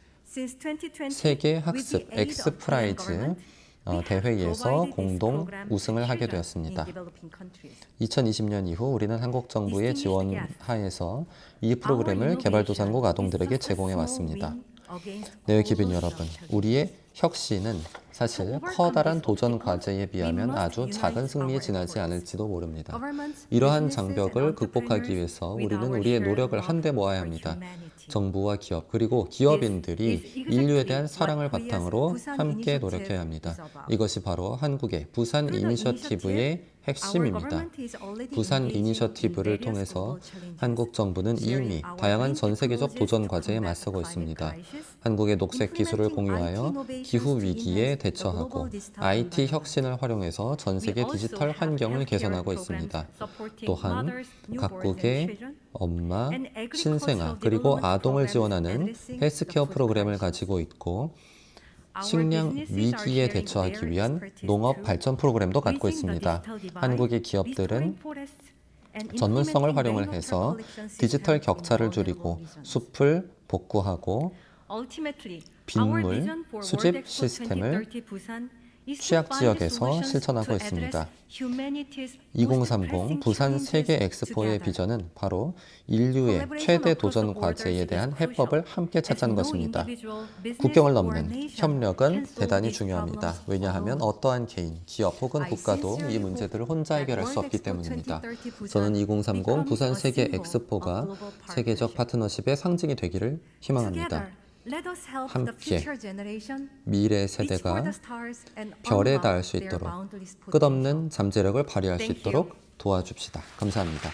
세계 학습 엑스프라이즈 대회에서 공동 우승을 하게 되었습니다. 2020년 이후 우리는 한국 정부의 지원 하에서 이 프로그램을 개발도상국 아동들에게 제공해 왔습니다. 네, 기빈 여러분, 우리의 혁신은 사실 커다란 도전 과제에 비하면 아주 작은 승리에 지나지 않을지도 모릅니다. 이러한 장벽을 극복하기 위해서 우리는 우리의 노력을 한데 모아야 합니다. 정부와 기업 그리고 기업인들이 인류에 대한 사랑을 바탕으로 함께 노력해야 합니다. 이것이 바로 한국의 부산 이니셔티브의 핵심입니다. 부산 이니셔티브를 통해서 한국 정부는 이미 다양한 전 세계적 도전 과제에 맞서고 있습니다. 한국의 녹색 기술을 공유하여 기후 위기에 대처하고 IT 혁신을 활용해서 전 세계 디지털 환경을 개선하고 있습니다. 또한 각국의 엄마, 신생아, 그리고 아동을 지원하는 헬스케어 프로그램을 가지고 있고 식량 위기에 대처하기 위한 농업 발전 프로그램도 갖고 있습니다. 한국의 기업들은 전문성을 활용을 해서 디지털 격차를 줄이고 숲을 복구하고 빗물 수집 시스템을 취약 지역에서 실천하고 있습니다. 2030 부산 세계 엑스포의 비전은 바로 인류의 최대 도전 과제에 대한 해법을 함께 찾자는 것입니다. 국경을 넘는 협력은 대단히 중요합니다. 왜냐하면 어떠한 개인, 기업 혹은 국가도 이 문제들을 혼자 해결할 수 없기 때문입니다. 저는 2030 부산 세계 엑스포가 세계적 파트너십의 상징이 되기를 희망합니다. 함께 미래 세대가 별에 닿을 수 있도록 끝없는 잠재력을 발휘할 수 있도록 도와줍시다. 감사합니다.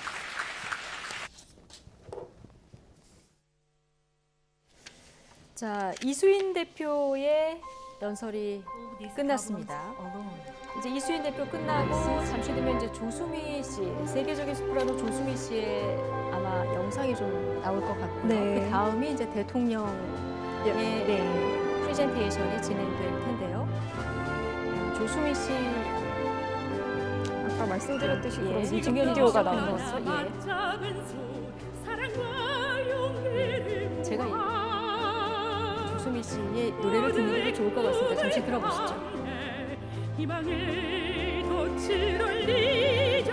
자, 이수인 대표의 연설이 끝났습니다. 이제 이수인 대표 끝나고 잠시 뒤면 이제 조수미 씨, 세계적인 소프라노 조수미 씨의 아마 영상이 좀 나올 것 같고요. 네. 그 다음이 이제 대통령의 프레젠테이션이 진행될 텐데요. 조수미 씨 아까 말씀드렸듯이 그런 뮤직 뮤직비디오가 나오는 예. 제가 씨의 노래를 듣는 게 좋을 것 같습니다. 잠시 들어보시죠. 희망의 돛을 올리자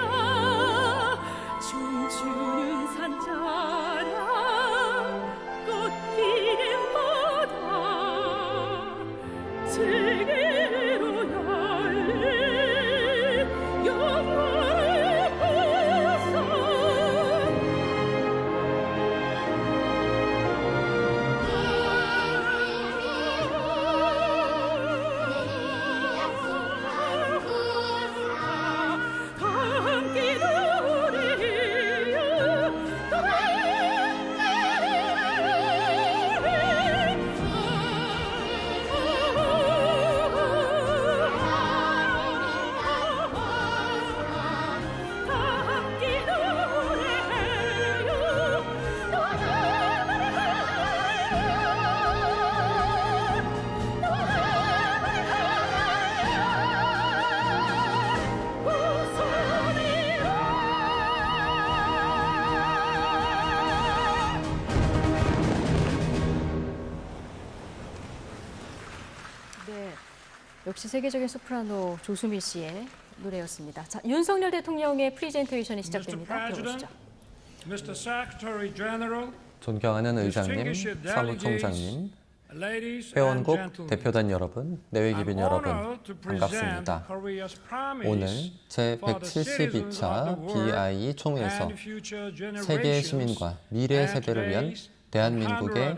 춤추는 산자랑 꽃피는 바다 세계로 열린 영원의 부산 함께 네, 역시 세계적인 소프라노 조수미 씨의 노래였습니다. 자, 윤석열 대통령의 프리젠테이션이 시작됩니다. 들어보시죠. Mr. Secretary General, 존경하는 의장님, 사무총장님, 회원국 대표단 여러분, 내외기빈 여러분, 반갑습니다. 오늘 제172차 BIE 총회에서 세계의 시민과 미래의 세대를 위한 대한민국의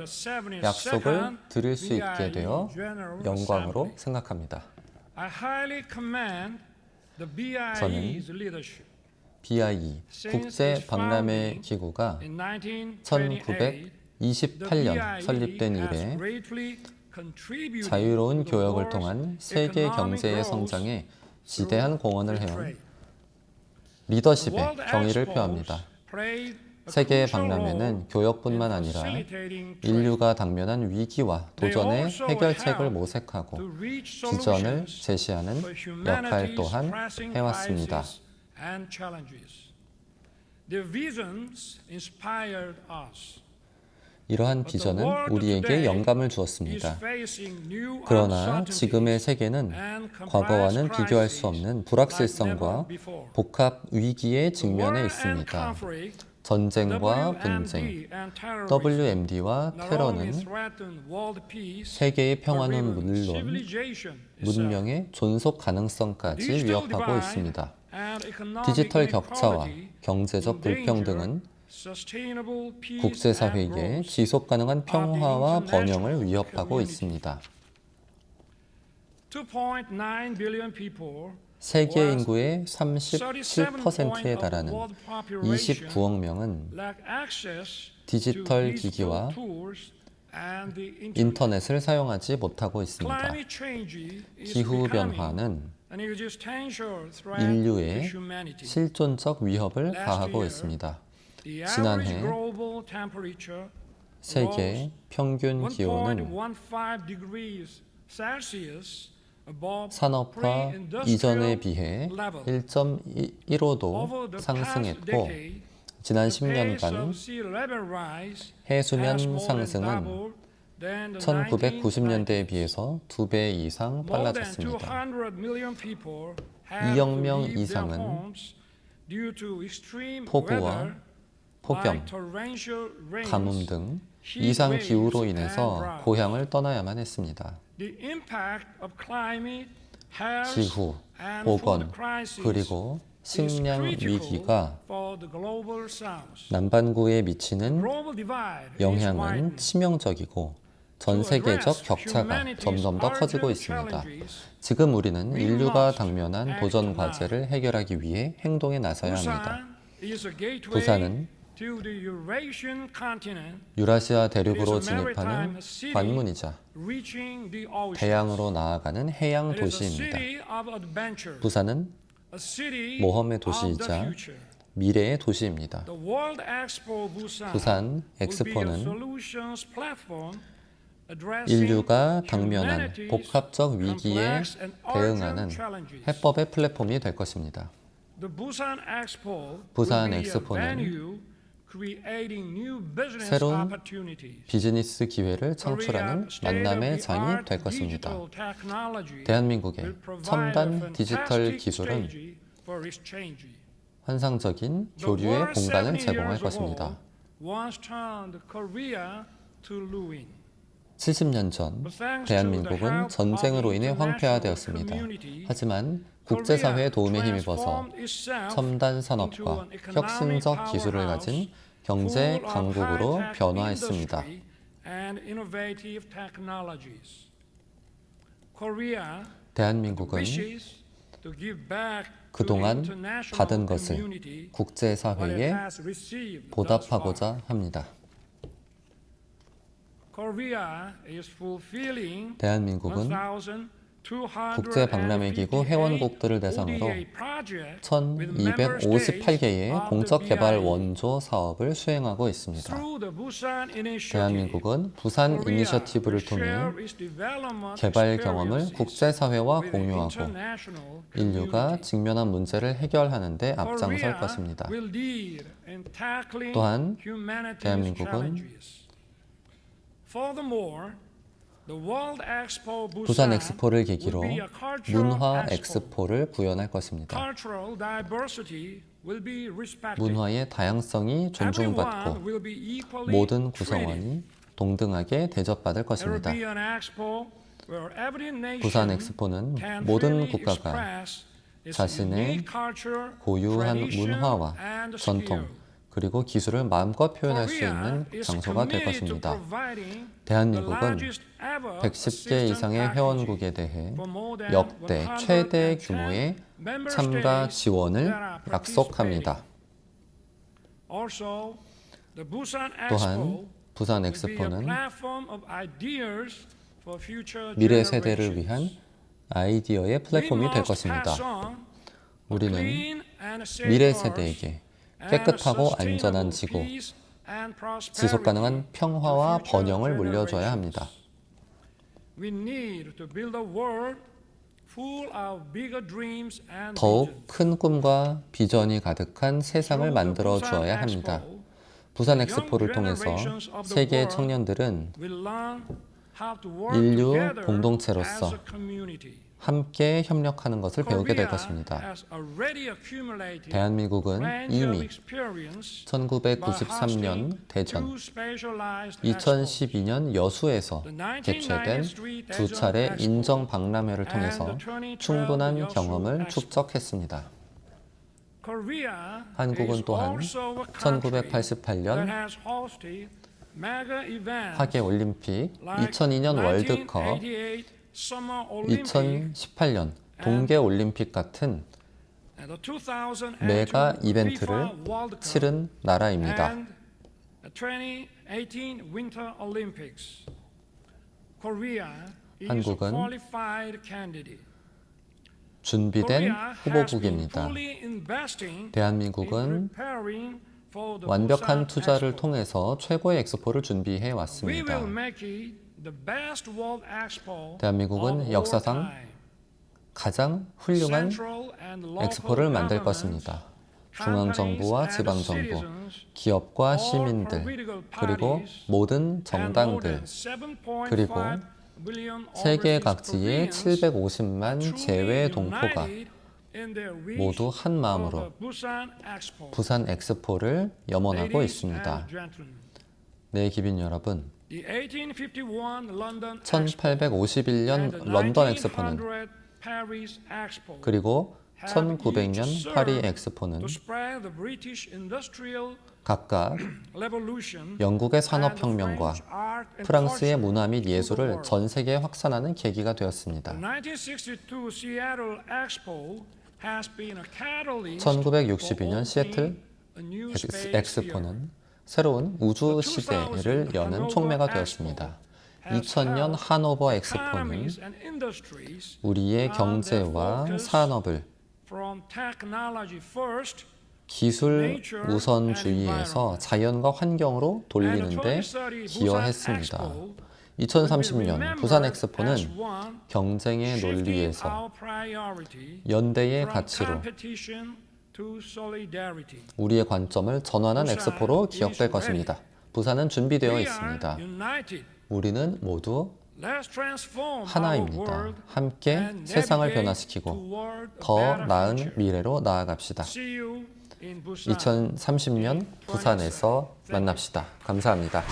약속을 들을 수 있게 되어 영광으로 생각합니다. 저는 BIE 국제박람회 기구가 1928년 설립된 이래 자유로운 교역을 통한 세계 경제의 성장에 지대한 공헌을 해온 리더십의 경의를 표합니다. 세계 박람회는 교역뿐만 아니라 인류가 당면한 위기와 도전의 해결책을 모색하고 비전을 제시하는 역할 또한 해왔습니다. 이러한 비전은 우리에게 영감을 주었습니다. 그러나 지금의 세계는 과거와는 비교할 수 없는 불확실성과 복합 위기에 직면해 있습니다. 전쟁과 분쟁, WMD와 테러는 세계의 평화는 물론 문명의 존속 가능성까지 위협하고 있습니다. 디지털 격차와 경제적 불평등은 국제사회의 지속 가능한 평화와 번영을 위협하고 있습니다. 세계 인구의 37%에 달하는 29억 명은 디지털 기기와 인터넷을 사용하지 못하고 있습니다. 기후변화는 인류의 실존적 위협을 가하고 있습니다. 지난해 세계 평균 기온은 산업화 이전에 비해 1.15도 상승했고 지난 10년간 해수면 상승은 1990년대에 비해서 2배 이상 빨라졌습니다. 2억 명 이상은 폭우와 폭염, 가뭄 등 이상 기후로 인해서 고향을 떠나야만 했습니다. 기후, 보건, 그리고 식량 위기가 남반구에 미치는 영향은 치명적이고 전 세계적 격차가 점점 더 커지고 있습니다. 지금 우리는 인류가 당면한 도전 과제를 해결하기 위해 행동에 나서야 합니다. 부산은 유라시아 대륙으로 진입하는 관문이자 대양으로 나아가는 해양 도시입니다. 부산은 모험의 도시이자 미래의 도시입니다. 부산 엑스포는 인류가 당면한 복합적 위기에 대응하는 해법의 플랫폼이 될 것입니다. 부산 엑스포는 creating new business 새로운 opportunities. 비즈니스 기회를 창출하는 만남의 장이 될 것입니다. 대한민국의 첨단 디지털 기술은 환상적인 교류의 공간을 제공할 것입니다. 70년 전 대한민국은 전쟁으로 인해 황폐화되었습니다. 하지만 국제사회의 도움에 힘입어서 첨단 산업과 혁신적 기술을 가진 경제 강국으로 변화했습니다. 대한민국은 그동안 받은 것을 국제사회에 보답하고자 합니다. 대한민국은 국제박람회기구 회원국들을 대상으로 1258개의 공적개발 원조 사업을 수행하고 있습니다. 대한민국은 부산 이니셔티브를 통해 개발 경험을 국제사회와 공유하고 인류가 직면한 문제를 해결하는 데 앞장설 것입니다. 또한 대한민국은 부산 엑스포를 계기로 문화 엑스포를 구현할 것입니다. 문화의 다양성이 존중받고 모든 구성원이 동등하게 대접받을 것입니다. 부산 엑스포는 모든 국가가 자신의 고유한 문화와 전통, 그리고 기술을 마음껏 표현할 수 있는 장소가 될 것입니다. 대한민국은 110개 이상의 회원국에 대해 역대 최대 규모의 참가 지원을 약속합니다. 또한 부산 엑스포는 미래 세대를 위한 아이디어의 플랫폼이 될 것입니다. 우리는 미래 세대에게 깨끗하고 안전한 지구, 지속가능한 평화와 번영을 물려줘야 합니다. 더욱 큰 꿈과 비전이 가득한 세상을 만들어 주어야 합니다. 부산 엑스포를 통해서 세계의 청년들은 인류 공동체로서 함께 협력하는 것을 배우게 될 것입니다. 대한민국은 이미 1993년 대전, 2012년 여수에서 개최된 두 차례 인정 박람회를 통해서 충분한 경험을 축적했습니다. 한국은 또한 1988년 하계올림픽, 2002년 월드컵, 2018년 동계올림픽 같은 메가 이벤트를 치른 나라입니다. 한국은 준비된 후보국입니다. 대한민국은 완벽한 투자를 통해서 최고의 엑스포를 준비해 왔습니다. 대한민국은 역사상 가장 훌륭한 엑스포를 만들 것입니다. 중앙정부와 지방정부, 기업과 시민들, 그리고 모든 정당들, 그리고 세계 각지의 750만 재외 동포가 모두 한 마음으로 부산 엑스포를 염원하고 있습니다. 네, 기빈 여러분, 1851년 런던 엑스포는 그리고 1900년 파리 엑스포는 각각 영국의 산업혁명과 프랑스의 문화 및 예술을 전 세계에 확산하는 계기가 되었습니다. 1962년 시애틀 엑스포는 새로운 우주 시대를 여는 촉매가 되었습니다. 2000년 하노버 엑스포는 우리의 경제와 산업을 기술 우선주의에서 자연과 환경으로 돌리는 데 기여했습니다. 2030년 부산 엑스포는 경쟁의 논리에서 연대의 가치로 to solidarity. 우리의 관점을 전환한 엑스포로 기억될 것입니다. 부산은 준비되어 있습니다. United. 우리는 모두 Let's transform 하나입니다. our world 함께 and 세상을 navigate 변화시키고 toward a 더 better 나은 future. 미래로 나아갑시다. See you in Busan. 2030년 부산에서 만납시다. 감사합니다.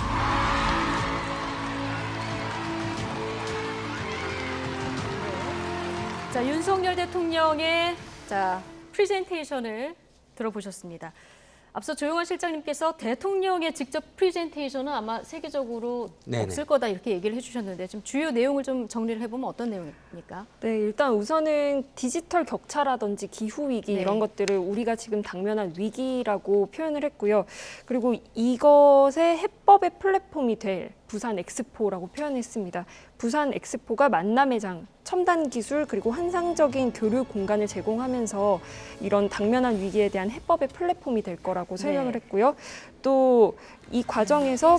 자, 윤석열 대통령의 프레젠테이션을 들어보셨습니다. 앞서 조영환 실장님께서 대통령의 직접 프레젠테이션은 아마 세계적으로 네네. 없을 거다 이렇게 얘기를 해주셨는데 좀 주요 내용을 좀 정리를 해보면 어떤 내용입니까? 네, 일단 우선은 디지털 격차라든지 기후위기 네. 이런 것들을 우리가 지금 당면한 위기라고 표현을 했고요. 그리고 이것의 해법의 플랫폼이 될 부산 엑스포라고 표현했습니다. 부산 엑스포가 만남의 장, 첨단 기술 그리고 환상적인 교류 공간을 제공하면서 이런 당면한 위기에 대한 해법의 플랫폼이 될 거라고 설명을 했고요. 또 이 과정에서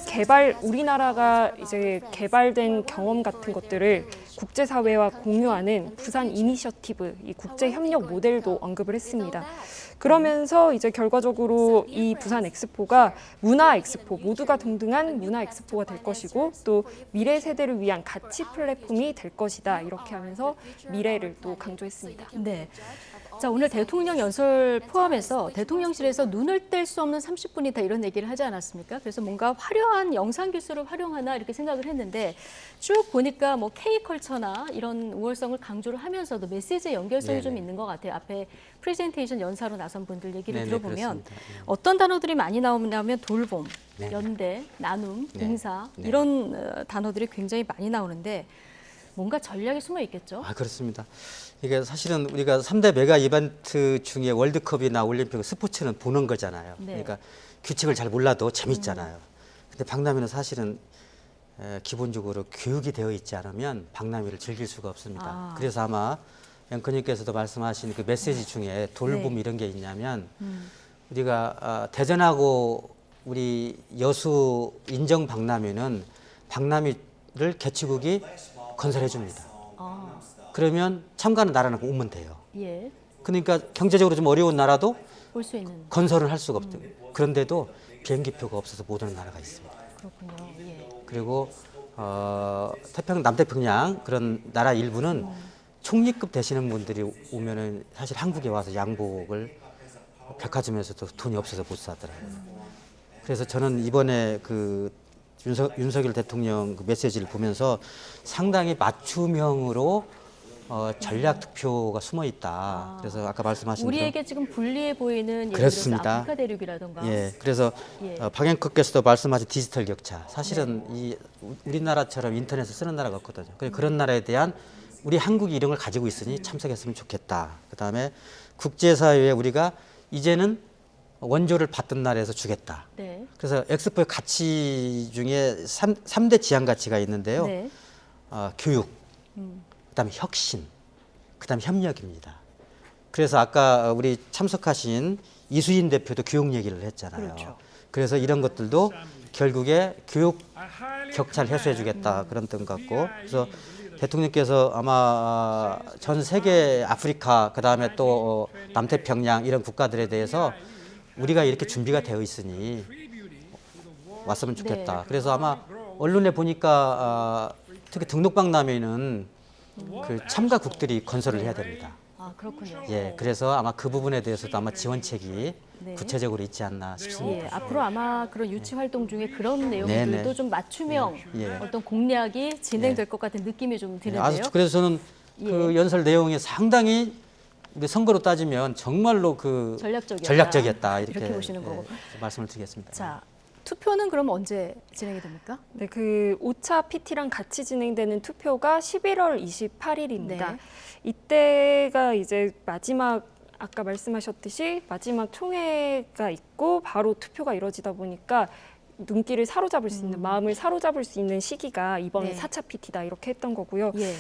우리나라가 이제 개발된 경험 같은 것들을 국제사회와 공유하는 부산 이니셔티브, 이 국제 협력 모델도 언급을 했습니다. 그러면서 이제 결과적으로 이 부산 엑스포가 문화 엑스포, 모두가 동등한 문화 엑스포가 될 것이고 또 미래 세대를 위한 가치 플랫폼이 될 것이다. 이렇게 하면서 미래를 또 강조했습니다. 네. 자, 오늘 대통령 연설 포함해서 대통령실에서 눈을 뗄 수 없는 30분이다 이런 얘기를 하지 않았습니까? 그래서 뭔가 화려한 영상 기술을 활용하나 이렇게 생각을 했는데 쭉 보니까 뭐 K컬처나 이런 우월성을 강조를 하면서도 메시지의 연결성이 네네. 좀 있는 것 같아요. 앞에 프레젠테이션 연사로 나선 분들 얘기를 네네, 들어보면 그렇습니다. 어떤 단어들이 많이 나오냐면 돌봄, 네. 연대, 나눔, 네. 봉사 네. 이런 단어들이 굉장히 많이 나오는데 뭔가 전략이 숨어 있겠죠? 아, 그렇습니다. 이게 사실은 우리가 3대 메가 이벤트 중에 월드컵이나 올림픽 스포츠는 보는 거잖아요. 네. 그러니까 규칙을 잘 몰라도 재밌잖아요. 근데 박람회는 사실은 기본적으로 교육이 되어 있지 않으면 박람회를 즐길 수가 없습니다. 아. 그래서 아마 앵커님께서도 말씀하신 그 메시지 중에 돌봄 네. 이런 게 있냐면 우리가 대전하고 우리 여수 인정 박람회는 박람회를 개최국이 건설해 줍니다. 아, 그러면 참가하는 나라는 오면 돼요. 예, 그러니까 경제적으로 좀 어려운 나라도 볼 수 있는. 건설을 할 수가 없대요. 그런데도 비행기표가 없어서 못 오는 나라가 있습니다. 그렇군요. 예. 그리고 남태평양 그런 나라 일부는 총리급 되시는 분들이 오면은 사실 한국에 와서 양복을 백화점에서도 돈이 없어서 못 사더라고요. 그래서 저는 이번에 그 윤석열 대통령 그 메시지를 보면서 상당히 맞춤형으로 전략 투표가 숨어 있다. 그래서 아까 말씀하신 우리에게 지금 불리해 보이는 예를 들어서 그렇습니다. 아프리카 대륙이라든가. 예, 그래서 예. 박 앵커께서도 말씀하신 디지털 격차. 사실은 이 우리나라처럼 인터넷을 쓰는 나라가 없거든요. 그런 나라에 대한 우리 한국이 이런 걸 가지고 있으니 참석했으면 좋겠다. 그다음에 국제사회에 우리가 이제는 원조를 받던 나라에서 주겠다. 네. 그래서 엑스포의 가치 중에 3대 지향 가치가 있는데요. 네. 교육, 그다음에 혁신, 그다음에 협력입니다. 그래서 아까 우리 참석하신 이수인 대표도 교육 얘기를 했잖아요. 그렇죠. 그래서 이런 것들도 결국에 교육 격차를 해소해 주겠다 그런 뜻 같고, 그래서 대통령께서 아마 전 세계 아프리카 그다음에 또 남태평양 이런 국가들에 대해서 우리가 이렇게 준비가 되어 있으니 왔으면 좋겠다. 네. 그래서 아마 언론에 보니까 특히 등록박람회는 그 참가국들이 건설을 해야 됩니다. 아, 그렇군요. 예, 그래서 아마 그 부분에 대해서도 아마 지원책이 네. 구체적으로 있지 않나 싶습니다. 예, 앞으로 아마 그런 유치 활동 중에 그런 내용들도 네네. 좀 맞춤형 예. 어떤 공략이 진행될 것 같은 느낌이 좀 드는데요. 아주 그래서 저는 그 예. 연설 내용이 상당히 우리 선거로 따지면 정말로 그 전략적이었다 이렇게 보시는 거고. 말씀을 드리겠습니다. 자, 투표는 그럼 언제 진행이 됩니까? 네, 그 5차 PT랑 같이 진행되는 투표가 11월 28일입니다. 네. 이때가 이제 마지막 아까 말씀하셨듯이 마지막 총회가 있고 바로 투표가 이루어지다 보니까 눈길을 사로잡을 수 있는 마음을 사로잡을 수 있는 시기가 이번에 네. 4차 PT다 이렇게 했던 거고요. 예.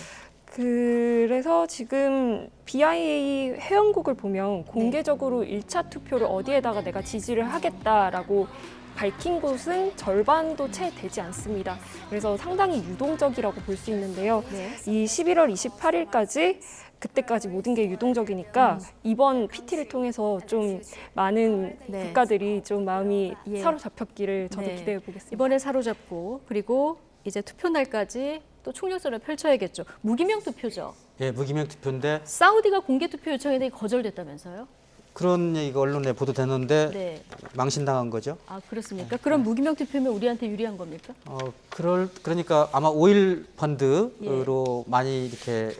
그래서 지금 BIA 회원국을 보면 공개적으로 1차 투표를 어디에다가 내가 지지를 하겠다라고 밝힌 곳은 절반도 채 되지 않습니다. 그래서 상당히 유동적이라고 볼 수 있는데요. 네. 이 11월 28일까지 그때까지 모든 게 유동적이니까 이번 PT를 통해서 좀 많은 네. 국가들이 좀 마음이 예. 사로잡혔기를 저도 네. 기대해 보겠습니다. 이번에 사로잡고 그리고 이제 투표 날까지 또 총력전을 펼쳐야겠죠. 무기명 투표죠. 예, 무기명 투표인데 사우디가 공개 투표 요청했는데 거절됐다면서요? 그런 얘기가 언론에 보도됐는데 네. 망신당한 거죠. 아 그렇습니까? 그럼 무기명 투표면 우리한테 유리한 겁니까? 그러니까 아마 오일 펀드로 많이 이렇게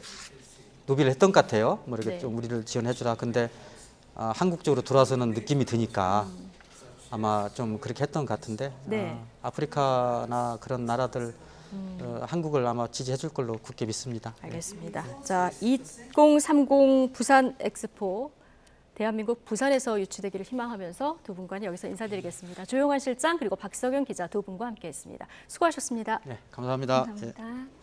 노비를 했던 것 같아요. 뭐 이렇게 네. 좀 우리를 지원해주라. 근데 한국적으로 돌아서는 느낌이 드니까 아마 좀 그렇게 했던 것 같은데 네. 아프리카나 그런 나라들 한국을 아마 지지해줄 걸로 굳게 믿습니다. 알겠습니다. 자, 2030 부산 엑스포 대한민국 부산에서 유치되기를 희망하면서 두 분과는 여기서 인사드리겠습니다. 조용한 실장 그리고 박석영 기자 두 분과 함께했습니다. 수고하셨습니다. 네, 감사합니다. 감사합니다.